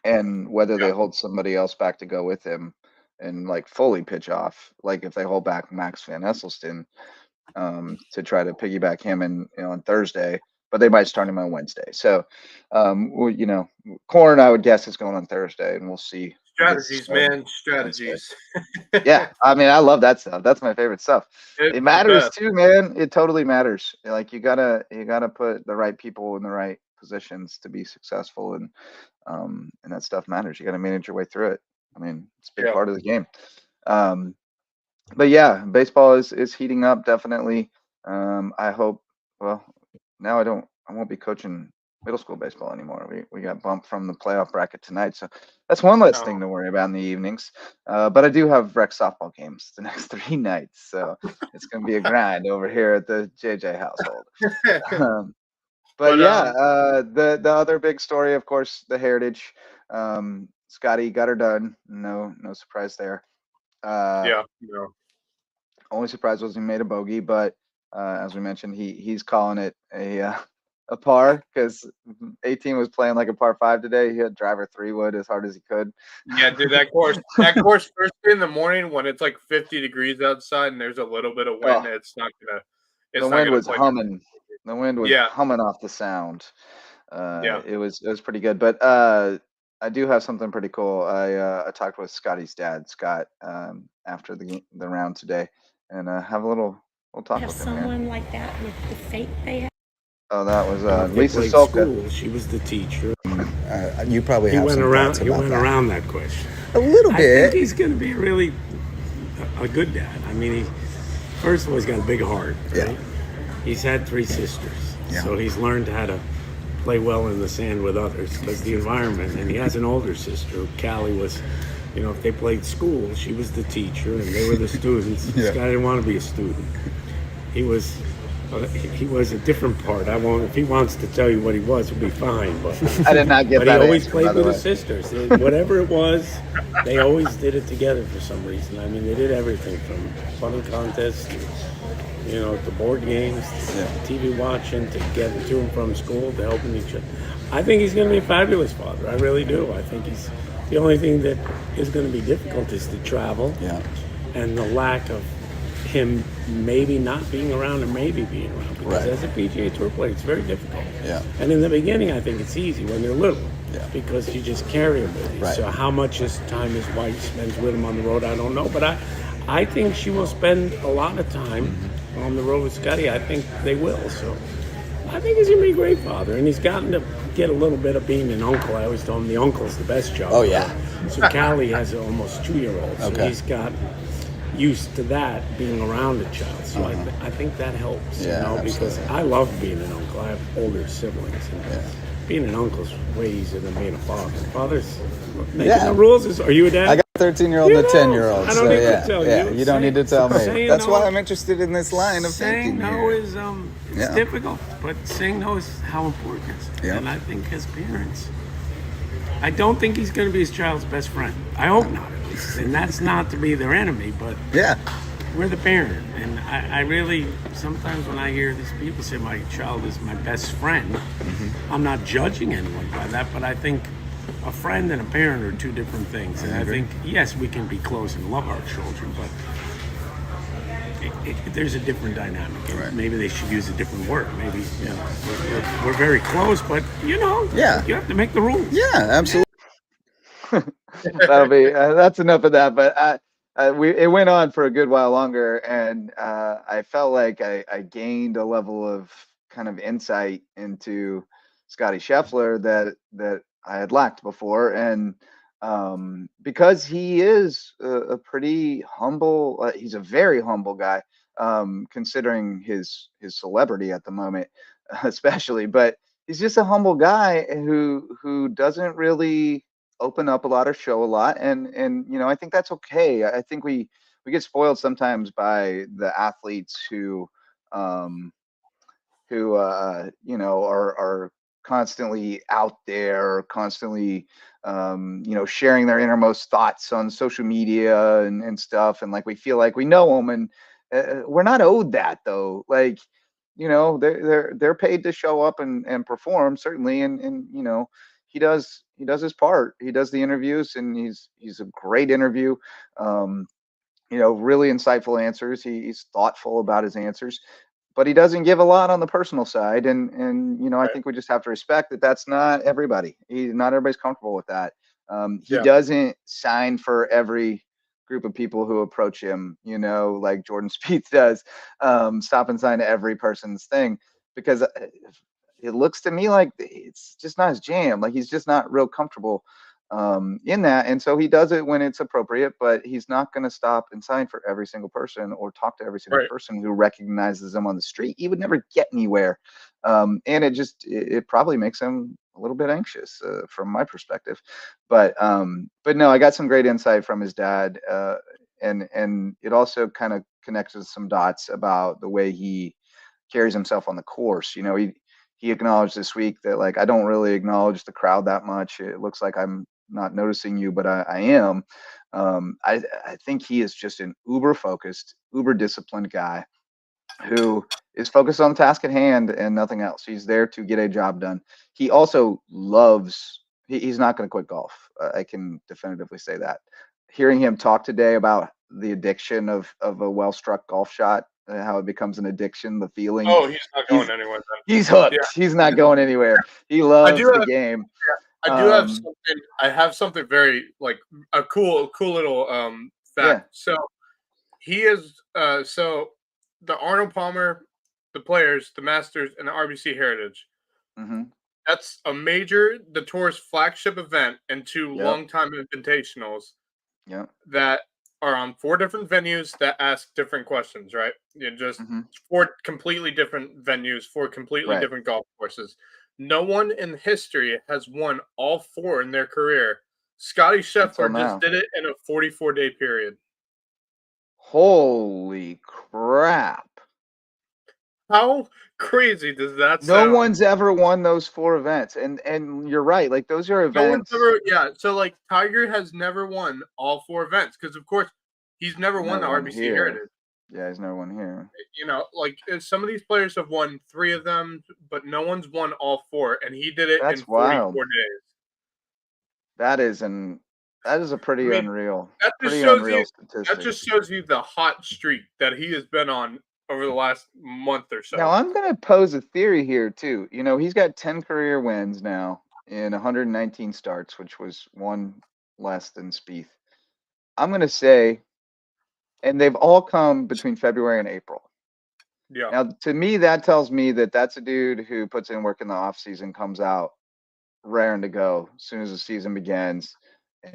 And whether they hold somebody else back to go with him and fully pitch off, if they hold back Max Van Esselston to try to piggyback him on Thursday, but they might start him on Wednesday. So, Corn, I would guess is going on Thursday, and we'll see. Strategies, man. Strategies. Yeah, I love that stuff. That's my favorite stuff. It matters too, man. It totally matters. You gotta put the right people in the right positions to be successful, and that stuff matters. You gotta manage your way through it. It's a big part of the game. But yeah, baseball is heating up definitely. I hope. Well, now I don't won't be coaching middle school baseball anymore. We got bumped from the playoff bracket tonight, so that's one less thing to worry about in the evenings. But I do have rec softball games the next 3 nights, so it's going to be a grind over here at the JJ household. But yeah, the other big story, of course, the Heritage. Scotty got her done. No surprise there. Only surprise was he made a bogey, but as we mentioned, he's calling it a par because 18 was playing like a par 5 today. He had driver 3 wood as hard as he could. Yeah, dude, that course first thing in the morning when it's like 50 degrees outside and there's a little bit of wind, it's not gonna. The wind was humming. The wind was humming off the sound. It was pretty good, but I do have something pretty cool. I talked with Scotty's dad, Scott, after the round today, and have a little talk with him. Someone like that with the faith they have. Oh, that was Lisa Solka. She was the teacher. You probably have some thoughts about that. He went around that question. A little bit. I think he's going to be really a good dad. I mean, first of all, he's got a big heart. Right? Yeah. He's had 3 sisters, so he's learned how to play well in the sand with others because the environment. And he has an older sister. Callie was, if they played school, she was the teacher and they were the students. This guy didn't want to be a student. He was a different part. I won't. If he wants to tell you what he was, he'll be fine. But I did not get but that. But he always played with his sisters. Whatever it was, they always did it together for some reason. I mean, they did everything from funny contests, to board games, to TV watching, to getting to and from school, to helping each other. I think he's going to be a fabulous father. I really do. I think he's. The only thing that is going to be difficult is the travel and the lack of him maybe not being around or maybe being around. Because as a PGA Tour player, it's very difficult. Yeah. And in the beginning, I think it's easy when they're little because you just carry them with you. Right. So how much time his wife spends with him on the road, I don't know. But I think she will spend a lot of time on the road with Scotty. I think they will. So I think he's going to be a great father. And he's gotten to get a little bit of being an uncle. I always tell him the uncle's the best job. Oh, yeah. So Callie has an almost 2-year-old. So he's got used to that, being around a child. So I think that helps, because I love being an uncle. I have older siblings. And being an uncle is way easier than being a father. Father's making the rules. Are you a dad? I got a 13-year-old and a 10-year-old. I don't need to tell you. You don't need to tell me. That's why I'm interested in this line of Saying thinking. no is it's difficult, but saying no is how important it is. And I think as parents, I don't think he's going to be his child's best friend. I hope not. And that's not to be their enemy, but we're the parent. And I really, sometimes when I hear these people say my child is my best friend, I'm not judging anyone by that, but I think a friend and a parent are 2 different things. And I think, yes, we can be close and love our children, but there's a different dynamic. Right. Maybe they should use a different word. Maybe we're very close, but you have to make the rules. Yeah, absolutely. That'll be that's enough of that. But it went on for a good while longer, and I felt like I gained a level of kind of insight into Scotty Scheffler that I had lacked before, and because he is a pretty humble, he's a very humble guy, considering his celebrity at the moment, especially. But he's just a humble guy who doesn't really open up a lot or show a lot, and I think that's okay. I think we get spoiled sometimes by the athletes who are constantly out there, constantly sharing their innermost thoughts on social media and stuff, and like we feel like we know them, and we're not owed that though. Like they're paid to show up and perform, certainly, and he does his part. He does the interviews, and he's a great interview. Really insightful answers. He's thoughtful about his answers, but he doesn't give a lot on the personal side. And I think we just have to respect that that's not everybody. Not everybody's comfortable with that. He doesn't sign for every group of people who approach him, like Jordan Spieth does, stop and sign to every person's thing, because it looks to me like it's just not his jam. Like he's just not real comfortable in that. And so he does it when it's appropriate, but he's not going to stop and sign for every single person or talk to every single person who recognizes him on the street. He would never get anywhere. And it probably makes him a little bit anxious from my perspective. But no, I got some great insight from his dad. And it also kind of connects with some dots about the way he carries himself on the course. You know, he acknowledged this week that, like, I don't really acknowledge the crowd that much. It looks like I'm not noticing you, but I am. I think he is just an uber focused, uber disciplined guy who is focused on the task at hand and nothing else. He's there to get a job done. He also he's not going to quit golf. I can definitively say that. Hearing him talk today about the addiction of a well-struck golf shot, how it becomes an addiction, the feeling. Oh, he's not going anywhere. Then. He's hooked. Yeah. He's not going anywhere. He loves the game. I do have something. I have something very, like, a cool little fact. Yeah. So he is so the Arnold Palmer, the Players, the Masters, and the RBC Heritage. Mm-hmm. That's the tour's flagship event and two longtime invitationals. Yeah. That are on 4 different venues that ask different questions, right? Just 4 completely different venues, 4 completely different golf courses. No one in history has won all 4 in their career. Scotty Scheffler just did it in a 44-day period. Holy crap. How crazy does that sound? No one's ever won those 4 events. And you're right. Like, those are events. So, like, Tiger has never won all 4 events because, of course, he's never won the RBC Heritage. Yeah, he's never won here. You know, like, some of these players have won 3 of them, but no one's won all 4, and he did it in 44 days. That is a pretty unreal. Statistic. That just shows you the hot streak that he has been on over the last month or so. Now, I'm going to pose a theory here, too. You know, he's got 10 career wins now in 119 starts, which was 1 less than Spieth. I'm going to say, and they've all come between February and April. Yeah. Now, to me, that tells me that that's a dude who puts in work in the offseason, comes out raring to go as soon as the season begins,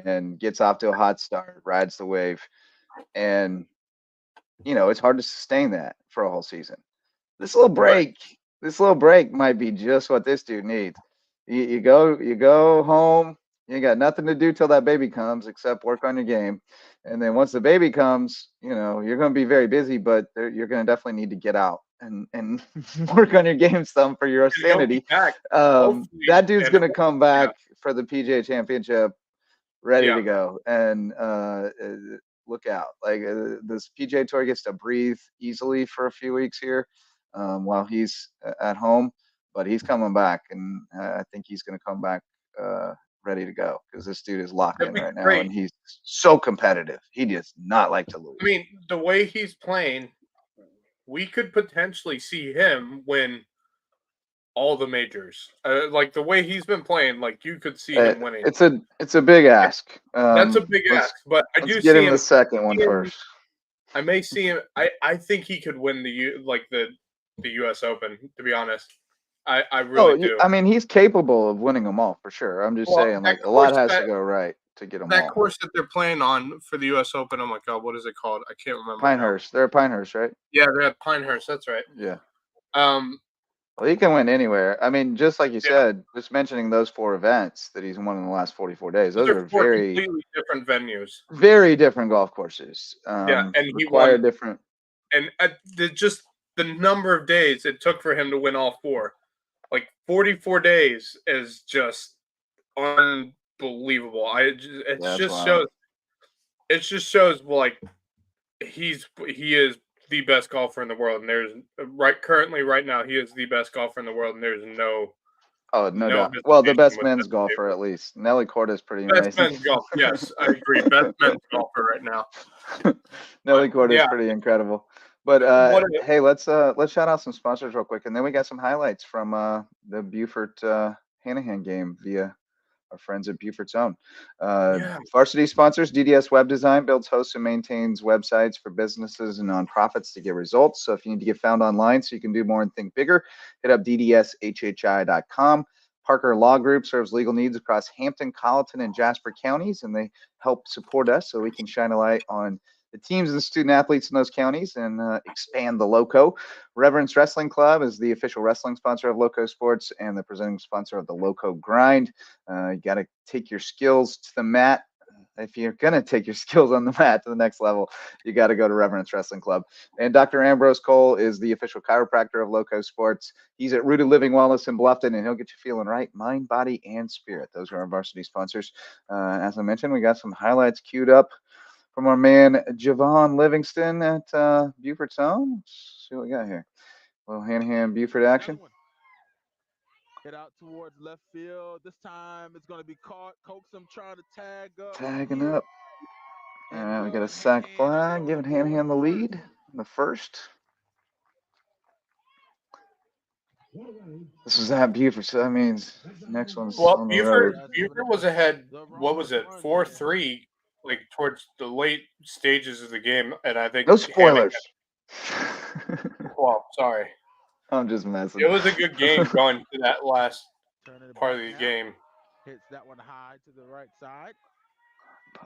and gets off to a hot start, rides the wave. And, you know, it's hard to sustain that for a whole season. This little break might be just what this dude needs. You go home, you got nothing to do till that baby comes except work on your game. And then once the baby comes, you know, you're going to be very busy, but you're going to definitely need to get out and work on your game some for your sanity. That dude's going to come back for the PGA Championship ready to go. And look out. Like, this PGA Tour gets to breathe easily for a few weeks here while he's at home, but he's coming back, and I think he's going to come back ready to go because this dude is locked in right now, and he's so competitive. He does not like to lose. I mean, the way he's playing, we could potentially see him win all the majors. Like, the way he's been playing, like, you could see him winning. It's a big ask. That's a big ask, but I do see get him him the second one first. I may see him. I think he could win the U.S. Open. To be honest, I really do. I mean, he's capable of winning them all for sure. I'm just saying, like, a lot has to go right to get them all. That course that they're playing on for the U.S. Open. Oh my God, what is it called? I can't remember. Pinehurst. They're at Pinehurst, right? Yeah, they're at Pinehurst. That's right. Yeah. Well, he can win anywhere. I mean, just like you said, just mentioning those 4 events that he's won in the last 44 days. Those are 4 very completely different venues. Very different golf courses. And he won different. And just the number of days it took for him to win all 4, like 44 days, is just unbelievable. It just shows like he is the best golfer in the world, and there's currently right now he is the best golfer in the world, and there's no doubt. Well, the best men's golfer, at least. Nelly Corda's pretty amazing. Best men's golf, yes, I agree. Best men's golfer right now. Nelly Corda's pretty incredible. But hey, let's shout out some sponsors real quick, and then we got some highlights from the Beaufort Hanahan game via our friends at Beaufort's Own. Varsity sponsors: DDS Web Design builds, hosts, and maintains websites for businesses and nonprofits to get results. So if you need to get found online so you can do more and think bigger, hit up ddshhi.com. Parker Law Group serves legal needs across Hampton, Colleton, and Jasper counties, and they help support us so we can shine a light on the teams and the student athletes in those counties and expand the Lowco. Reverence Wrestling Club is the official wrestling sponsor of Lowco Sports and the presenting sponsor of the Lowco Grind. You got to take your skills to the mat. If you're going to take your skills on the mat to the next level, you got to go to Reverence Wrestling Club. And Dr. Ambrose Cole is the official chiropractor of Lowco Sports. He's at Rooted Living Wellness in Bluffton, and he'll get you feeling right, mind, body, and spirit. Those are our varsity sponsors. As I mentioned, we got some highlights queued up from our man Javon Livingston at Buford's Home. Let's see what we got here. A little hand-to-hand Buford action. Hit out towards left field. This time it's going to be caught. Coaxum trying to tag up. Tagging up. All right, we got a sack flag, giving Hanahan the lead in the first. This is at Buford, so that means next one's on the road. Buford was ahead, what was it, 4-3, like towards the late stages of the game, and I think no spoilers. Well, sorry. I'm just messing. It was a good game going to that last part of the game. Hits that one high to the right side.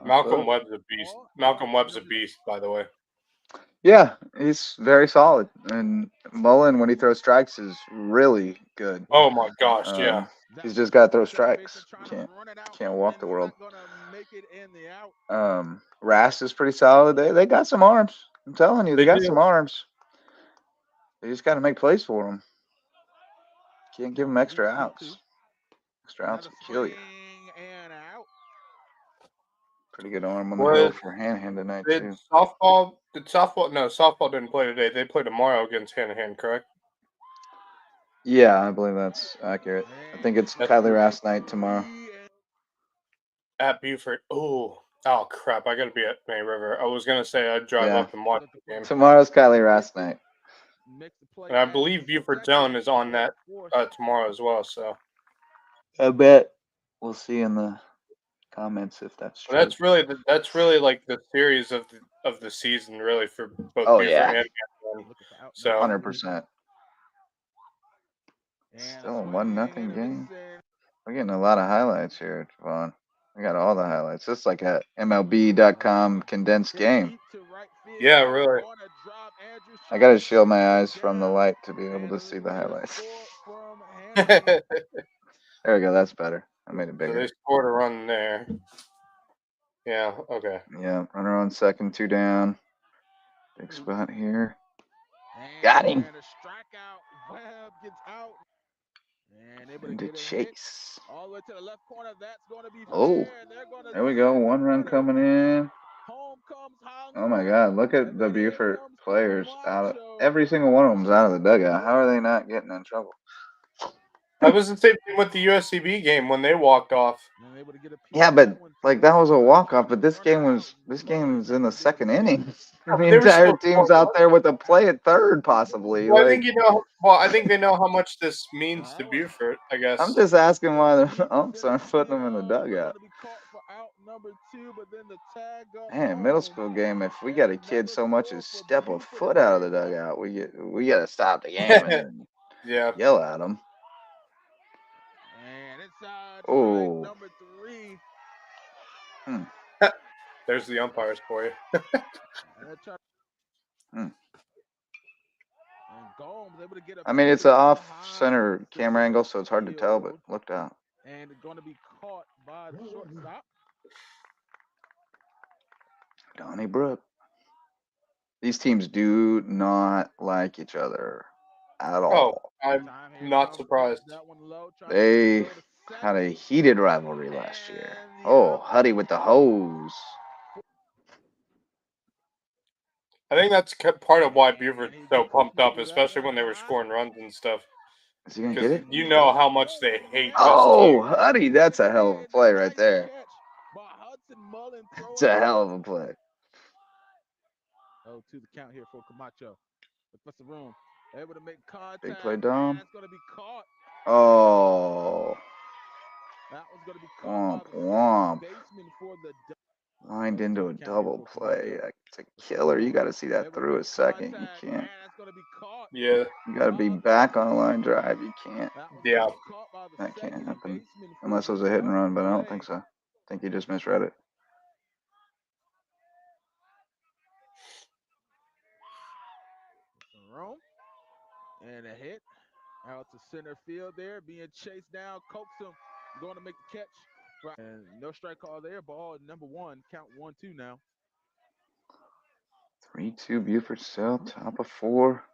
Malcolm Webb's a beast. Malcolm Webb's a beast, by the way. Yeah, he's very solid. And Mullen, when he throws strikes, is really good. Oh my gosh, yeah. He's just got to throw strikes. Can't walk the world. Rast is pretty solid. They got some arms. I'm telling you, they got some arms. They just got to make plays for them. Can't give them extra outs. Extra outs will kill you. Pretty good arm on the hill for Hanahan tonight, too. Softball? No, softball didn't play today. They play tomorrow against Hanahan, correct? Yeah, I believe that's accurate. I think it's Kylie Rast night tomorrow. At Buford. Oh, crap. I got to be at May River. I was going to say I'd drive up and watch the game. Tomorrow's Kylie Rast night. And I believe Buford Zone is on that tomorrow as well. So I bet we'll see in the comments if that's true. That's really like the series of the season, really, for both Buford and Hampton. So 100%. Still a 1-0 game. We're getting a lot of highlights here, Javon. We got all the highlights. This is like a MLB.com condensed game. Yeah, really. I got to shield my eyes from the light to be able to see the highlights. There we go. That's better. I made it bigger. So they scored a run there. Yeah, okay. Yeah, runner on second, 2 down. Big spot here. Got him. Into chase. Oh, there we go. 1 run coming in. Oh my God! Look at the Buford players out of every single one of them's out of the dugout. How are they not getting in trouble? That was the same thing with the USCB game when they walked off. Yeah, but like that was a walk-off. But this game's in the second inning. The entire team's out there with a play at third, possibly. Well, I think I think they know how much this means to Buford. I guess. I'm just asking why the umps aren't putting them in the dugout. Man, middle school game. If we got a kid so much as step a foot out of the dugout, we got to stop the game and yell at them. Oh. There's the umpires for you. I mean, it's an off-center camera angle, so it's hard to tell, but looked out. And it's going to be caught by the shortstop. Donnybrook. These teams do not like each other at all. Oh, I'm not surprised. They had a heated rivalry last year. Oh, Huddy with the hose. I think that's part of why Buford's so pumped up, especially when they were scoring runs and stuff. Is he going to get it? You know how much they hate this Oh, team. Huddy, that's a hell of a play right there. It's a hell of a play. Oh, to the count here for Camacho. What's the room? Able to make contact. Big play, Dom. It's going to be caught. Oh. That was going to be caught. Womp, womp. Lined into a double play. It's a killer. You got to see that through a second. You can't. Yeah. You got to be back on a line drive. You can't. Yeah. That can't happen unless it was a hit and run, but I don't think so. I think you just misread it. And a hit out to center field there, being chased down. Coax him, going to make the catch. Right. And no strike call there. Ball number 1. Count 1-2 now. 3-2 Buford South, top of 4.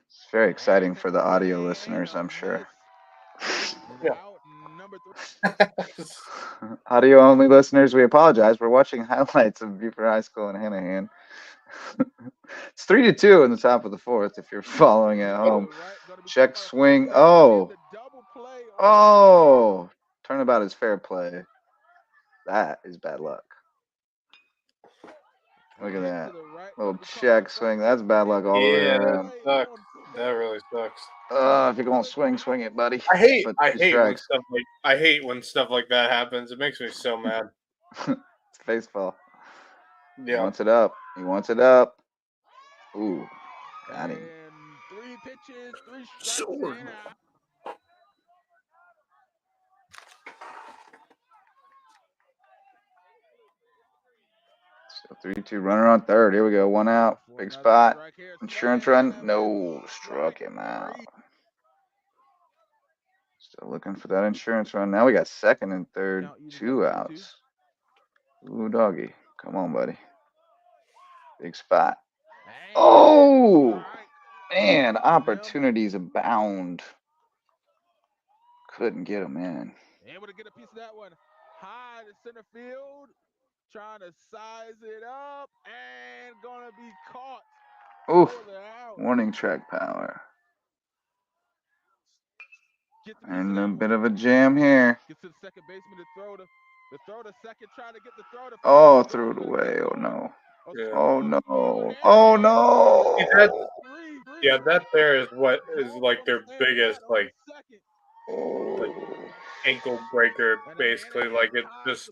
It's very exciting for the audio listeners, I'm sure. Yeah. Audio only listeners, we apologize. We're watching highlights of Buford High School and Hanahan. It's 3-2 in the top of the 4th if you're following at home. Check swing. Oh. Turnabout is fair play. That is bad luck. Look at that. Little check swing. That's bad luck all the way around. That really sucks. If you're going to swing it, buddy. I hate when stuff like that happens. It makes me so mad. It's baseball. Yeah. He wants it up. He wants it up. Ooh. Got him. 3 pitches, 3 strikes. So 3-2 runner on third. Here we go. 1 out. Big spot. Insurance run. No. Struck him out. Still looking for that insurance run. Now we got second and third. 2 outs. Ooh, doggy. Come on, buddy. Big spot. Oh! Man, opportunities abound. Couldn't get him in. Able to get a piece of that one. High to center field. Trying to size it up. And going to be caught. Oof. Warning track power. And a bit of a jam here. Gets to the second baseman to throw to second, trying to get the throw to first. Oh, threw it away. Oh, no. Yeah. Oh, no. Oh, no. Yeah, that there is what is like their biggest like ankle breaker, basically. Like it's just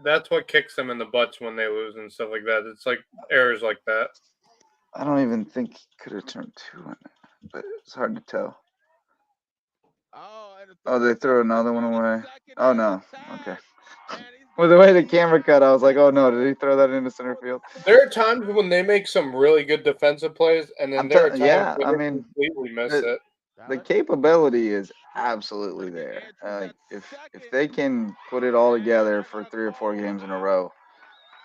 that's what kicks them in the butts when they lose and stuff like that. It's like errors like that. I don't even think he could have turned 2 on it, but it's hard to tell. Oh, they threw another one away. Oh, no. Okay. Well, the way the camera cut, I was like, oh, no, did he throw that into center field? There are times when they make some really good defensive plays, and then there are times when they completely miss it. The capability is absolutely there. If they can put it all together for 3 or 4 games in a row,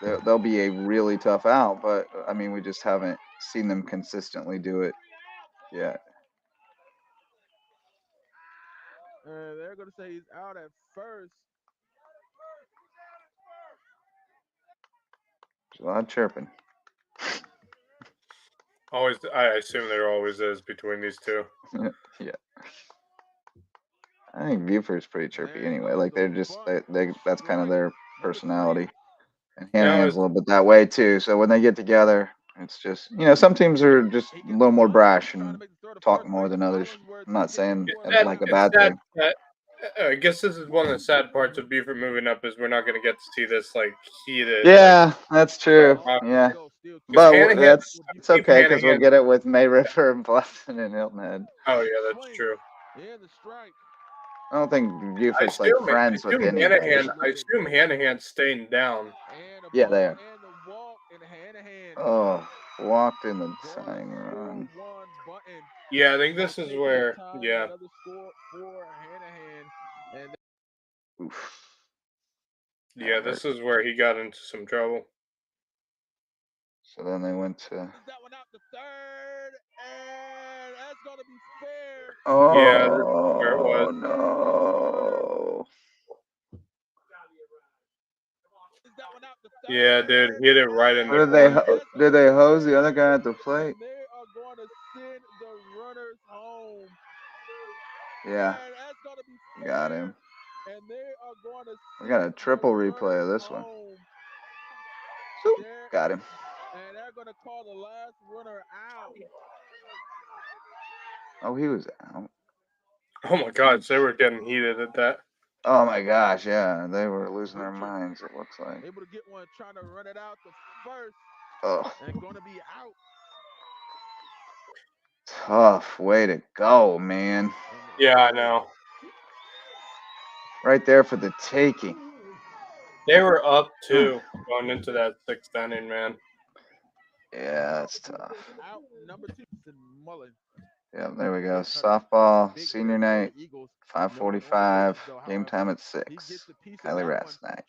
they'll be a really tough out. But, I mean, we just haven't seen them consistently do it yet. They're going to say he's out at first. There's a lot of chirping. Always, I assume there always is between these two. Yeah. I think Buford's pretty chirpy anyway. Like they're just they that's kind of their personality. And Hanahan's a little bit that way too. So when they get together, it's just some teams are just a little more brash and talk more than others. I'm not saying that's like a bad thing. I guess this is one of the sad parts of Buford moving up is we're not going to get to see this like heated. Yeah, that's true. Yeah, but it's okay because we'll get it with May River and Bluffton and Hilton Head. Oh yeah, that's true. I don't think Buford's like friends with anybody. I assume Hanahan's staying down. Yeah, they are. Oh, walked in the tying run. Yeah, I think this is where. Yeah. Oof. Yeah, this is where he got into some trouble. So then they went to. That one out to third, and that's gonna be fair. Oh, yeah, this is where it was. No. Yeah, dude, hit it right in the. Did they hose the other guy at the plate? They are going to send the runners home. Yeah. Got him. And they are going to. We got a triple replay of this one. Got him. And they're going to call the last runner out. Oh, he was out. Oh my God, they were getting heated at that. Oh my gosh, yeah, they were losing their minds. It looks like. Able to get one, trying to run it out to first. Oh, And going to be out. tough way to go, man. Yeah, I know. Right there for the taking. They were up too going into that 6th inning, man. Yeah, that's tough. Out number 2, Mullen. Yeah, there we go. Softball, senior night, 5:45. Game time at 6. Kylie Rass night.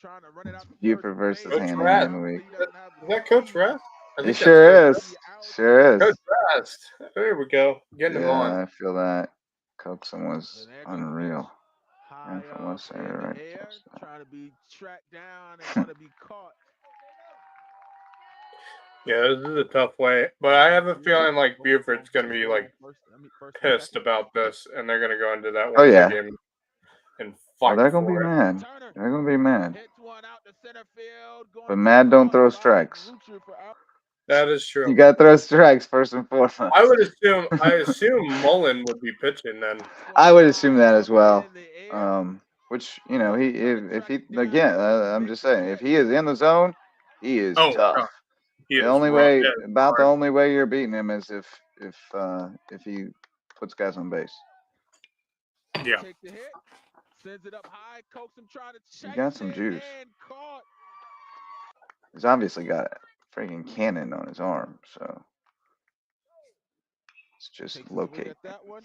Buford versus Coach Hannah Rath. midweek. Is that Coach Rath? I It think sure that's is. Sure is. Coach Rath. There we go. Getting him on. Yeah, I feel that. Coaxum was And there goes the unreal. pitch. High And from up West in Center, the right? air, Catch that. trying to be tracked down and going to be caught. Yeah, this is a tough way, but I have a feeling like Buford's going to be like pissed about this, and they're going to go into that Oh, Wednesday yeah. game and Oh, fight they're going to be for it. mad. They're going to be mad. Hits one out to center field, going But to be mad don't caught throw by strikes. Rucher for out. That is true. You got to throw strikes first and foremost. I assume Mullen would be pitching then. I would assume that as well. Which, you know, if he again, I'm just saying, if he is in the zone, he is tough. God. He The is only rough. way, Yeah, about the only way you're beating him is if he puts guys on base. Yeah. Take the hit, sends it up high, Coaxum trying to He's chase got some it juice. and caught. He's obviously got a freaking cannon on his arm, so it's just Takes a swing locate. at that one.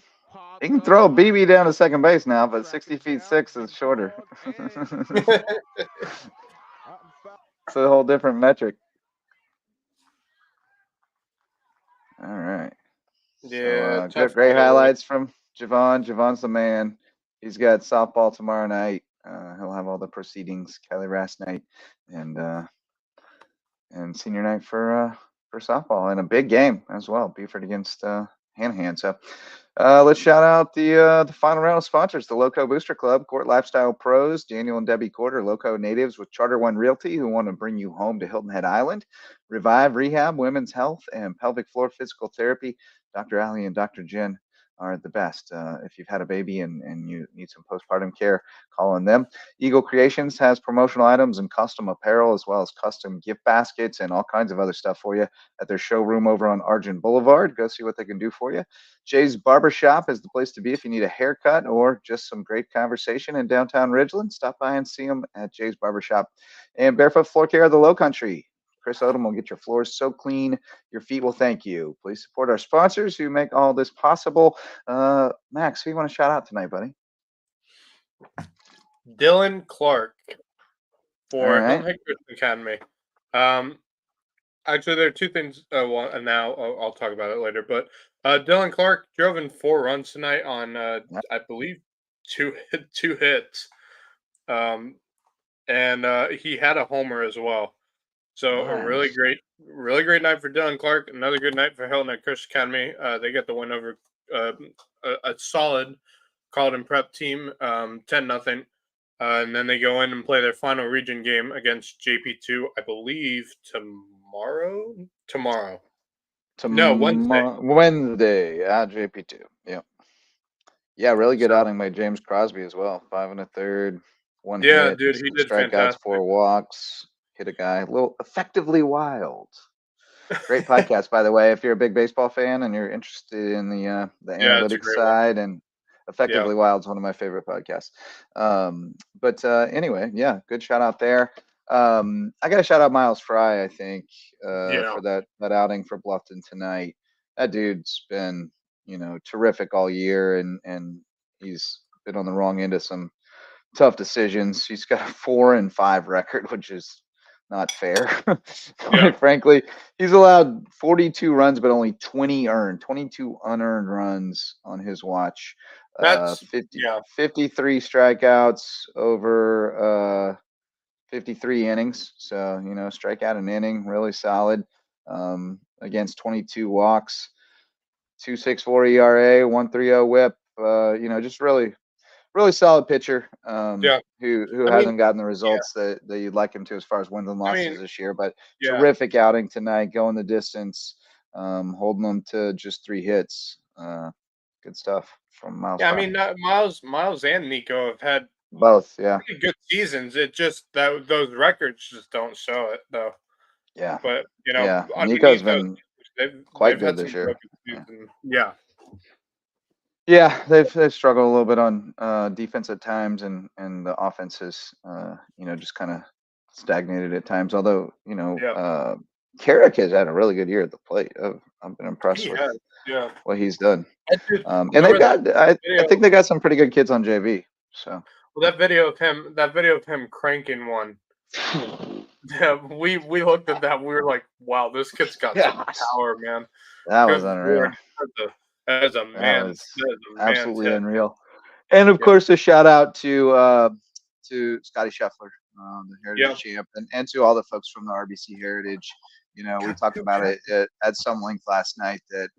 He can throw a BB down to second base now, but 60 feet 6 is shorter. It's a whole different metric. All right. Yeah, So, great highlights from Javon. Javon's the man. He's got softball tomorrow night. He'll have all the proceedings, Kylie Rass night, and senior night for softball, and a big game as well, Buford against Hanahan. So let's shout out the final round of sponsors, the Lowco Booster Club, Court Lifestyle Pros, Daniel and Debbie Corder, Lowco natives with Charter One Realty, who want to bring you home to Hilton Head Island, Revive Rehab, Women's Health, and Pelvic Floor Physical Therapy. Dr. Ali and Dr. Jen are the best. If you've had a baby and you need some postpartum care, call on them. Eagle Creations has promotional items and custom apparel, as well as custom gift baskets and all kinds of other stuff for you at their showroom over on Argent Boulevard. Go see what they can do for you. Jay's Barbershop is the place to be if you need a haircut or just some great conversation in downtown Ridgeland. Stop by and see them at Jay's Barbershop. And Barefoot Floor Care of the Lowcountry. Chris Odom will get your floors so clean, your feet will thank you. Please support our sponsors who make all this possible. Max, who you want to shout out tonight, buddy? Dylan Clark for right. Hilton Head Christian Academy. Actually, there are two things. And now I'll talk about it later. But Dylan Clark drove in 4 runs tonight on, I believe, two hits. And he had a homer as well. So Nice. a really great night for Dylan Clark. Another good night for Hilton Head Christian Academy. They get the win over a solid Carleton Prep team, 10-0. And then they go in and play their final region game against JP2, I believe, tomorrow. No, Wednesday at JP2. Yep. Yeah, really good outing by James Crosby as well. 5 1/3, 1 hit. Yeah, dude, he did strikeouts, fantastic. 4 walks, hit a guy. A little Effectively Wild. Great podcast, by the way. If you're a big baseball fan and you're interested in the analytics side, and Effectively Wild is one of my favorite podcasts. But anyway, yeah, good shout out there. I got to shout out Miles Fry, I think, for that outing for Bluffton tonight. That dude's been, terrific all year, and he's been on the wrong end of some tough decisions. He's got a 4-5 record, which is not fair. Quite frankly, he's allowed 42 runs, but only 22 unearned runs on his watch. That's 53 strikeouts over 53 innings. So, strikeout an inning, really solid. Against 22 walks, 2.64 ERA, 1.30 WHIP. Just really solid pitcher. Who hasn't gotten the results that you'd like him to as far as wins and losses this year, but terrific outing tonight, going the distance, holding them to just 3 hits. Good stuff from Miles. Yeah, Miles and Nico have had both, pretty good seasons. It just that those records just don't show it though. Yeah. But Nico's been quite good had this some year. broken season. Yeah. Yeah, they've struggled a little bit on defense at times, and the offense has just kind of stagnated at times. Although Carrick has had a really good year at the plate. I've been impressed with what he's done. And they've got I think they got some pretty good kids on JV. So that video of him cranking one. Yeah, we looked at that. We were like, "Wow, this kid's got some power, man." That was unreal. That is a man. Absolutely unreal. And of course, a shout out to Scotty Scheffler, the Heritage champ, and to all the folks from the RBC Heritage. We talked about it at some length last night that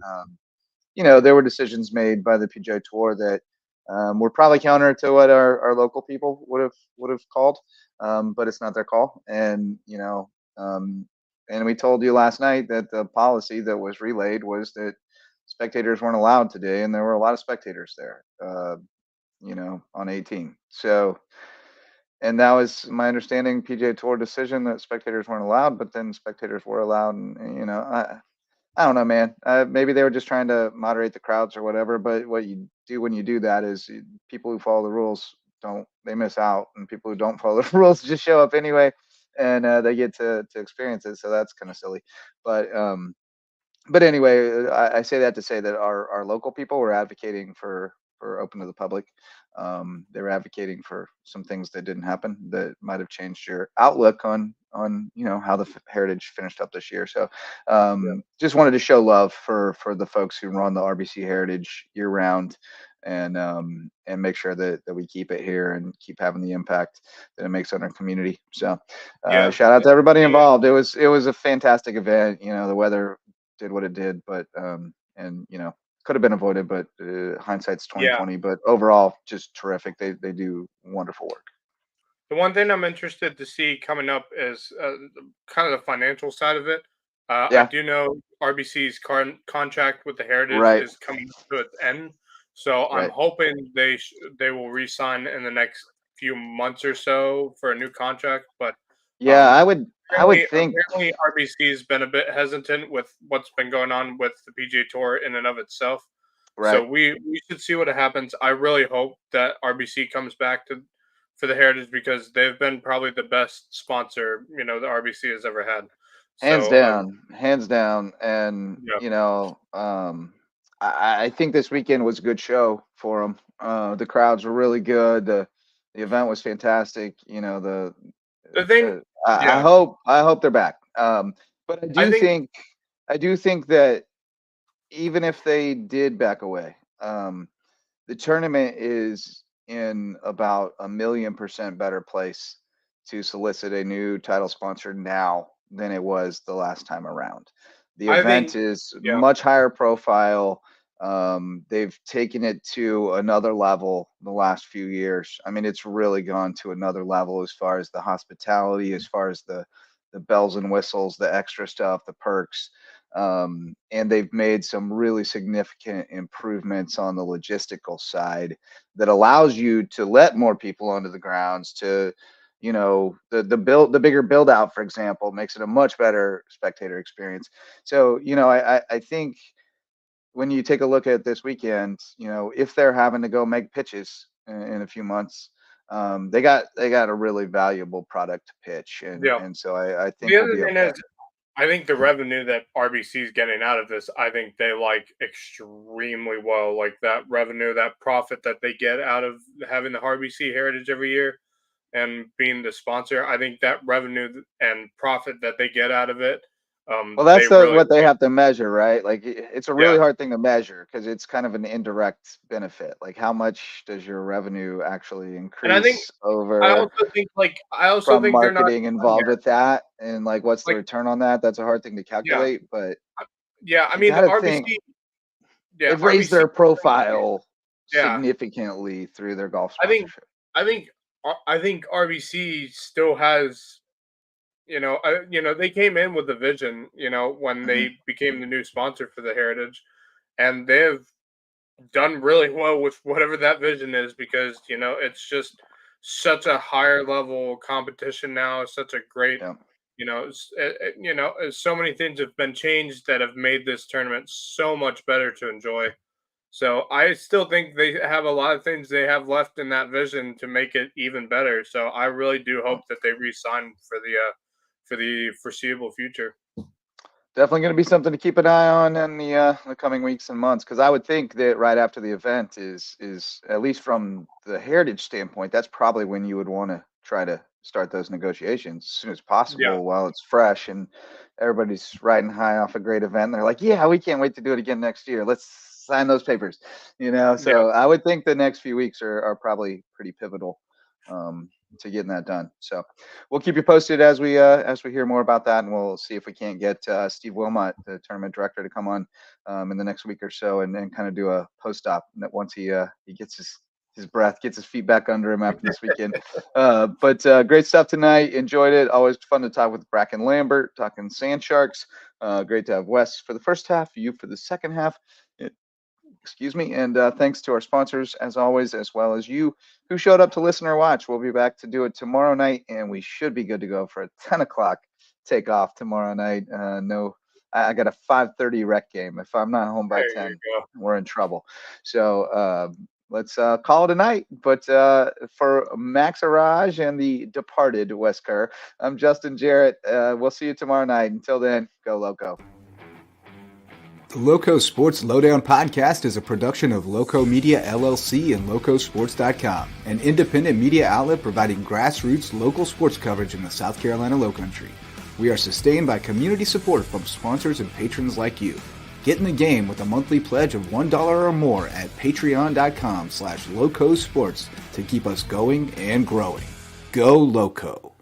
there were decisions made by the PGA Tour that were probably counter to what our local people would have called, but it's not their call. And and we told you last night that the policy that was relayed was that spectators weren't allowed today, and there were a lot of spectators there, on 18. So, and that was my understanding, PGA Tour decision, that spectators weren't allowed, but then spectators were allowed, and I don't know, man. Maybe they were just trying to moderate the crowds or whatever. But what you do when you do that is people who follow the rules they miss out, and people who don't follow the rules just show up anyway, and they get to experience it. So that's kind of silly. But anyway, I say that to say that our local people were advocating for open to the public. They were advocating for some things that didn't happen that might have changed your outlook on how the Heritage finished up this year. So just wanted to show love for the folks who run the RBC Heritage year round, and make sure that we keep it here and keep having the impact that it makes on our community. So shout out to everybody involved. It was a fantastic event. The weather did what it did, but could have been avoided, but hindsight's 2020. But overall, just terrific. They do wonderful work. The one thing I'm interested to see coming up is kind of the financial side of it. I do know RBC's contract with the Heritage is coming to its end, so I'm hoping they will re-sign in the next few months or so for a new contract. But I would think apparently RBC's been a bit hesitant with what's been going on with the PGA Tour in and of itself. Right. So we should see what happens. I really hope that RBC comes back for the Heritage, because they've been probably the best sponsor the RBC has ever had. Hands down. And I think this weekend was a good show for them. The crowds were really good. The event was fantastic. The thing. I hope they're back. But I do think that even if they did back away, the tournament is in about 1,000,000% better place to solicit a new title sponsor now than it was the last time around. The event is much higher profile. They've taken it to another level the last few years. I mean, it's really gone to another level as far as the hospitality, as far as the bells and whistles, the extra stuff, the perks. And they've made some really significant improvements on the logistical side that allows you to let more people onto the grounds, to the bigger build out, for example, makes it a much better spectator experience. So I think when you take a look at this weekend, if they're having to go make pitches in a few months, they got a really valuable product to pitch, and so I think the other thing is, I think the revenue that RBC is getting out of this, I think they like extremely well. Like that revenue, that profit that they get out of having the RBC Heritage every year and being the sponsor, I think that revenue and profit that they get out of it. Well, that's what they have to measure, right? Like, it's a really hard thing to measure because it's kind of an indirect benefit. Like, how much does your revenue actually increase? And I also think marketing involved with that, and like, what's the return on that? That's a hard thing to calculate. But I mean, the RBC, they've raised their profile significantly through their golf sponsorship. I think RBC still has. They came in with a vision, when they became the new sponsor for the Heritage, and they've done really well with whatever that vision is, because, it's just such a higher level competition now. It's such a great So many things have been changed that have made this tournament so much better to enjoy. So I still think they have a lot of things they have left in that vision to make it even better. So I really do hope that they re-sign for the foreseeable future. Definitely going to be something to keep an eye on in the coming weeks and months, because I would think that right after the event is at least from the heritage standpoint, that's probably when you would want to try to start those negotiations as soon as possible while it's fresh and everybody's riding high off a great event. They're like, yeah, we can't wait to do it again next year. Let's sign those papers, So I would think the next few weeks are probably pretty pivotal to getting that done. So we'll keep you posted as we hear more about that, and we'll see if we can't get Steve Wilmot, the tournament director, to come on in the next week or so and kind of do a post-op once he gets his breath, gets his feet back under him after this weekend. But great stuff tonight. Enjoyed it. Always fun to talk with Bracken Lambert, talking Sand Sharks. Great to have Wes for the first half, you for the second half. Excuse me. And thanks to our sponsors, as always, as well as you who showed up to listen or watch. We'll be back to do it tomorrow night, and we should be good to go for a 10 o'clock takeoff tomorrow night. I got a 5:30 rec game. If I'm not home by 10, we're in trouble. So let's call it a night. But for Max Arraj and the departed Wes Kerr, I'm Justin Jarrett. We'll see you tomorrow night. Until then, go Lowco. The Lowco Sports Lowdown podcast is a production of Lowco Media LLC and LowcoSports.com, an independent media outlet providing grassroots local sports coverage in the South Carolina Lowcountry. We are sustained by community support from sponsors and patrons like you. Get in the game with a monthly pledge of $1 or more at patreon.com/LowcoSports to keep us going and growing. Go Lowco.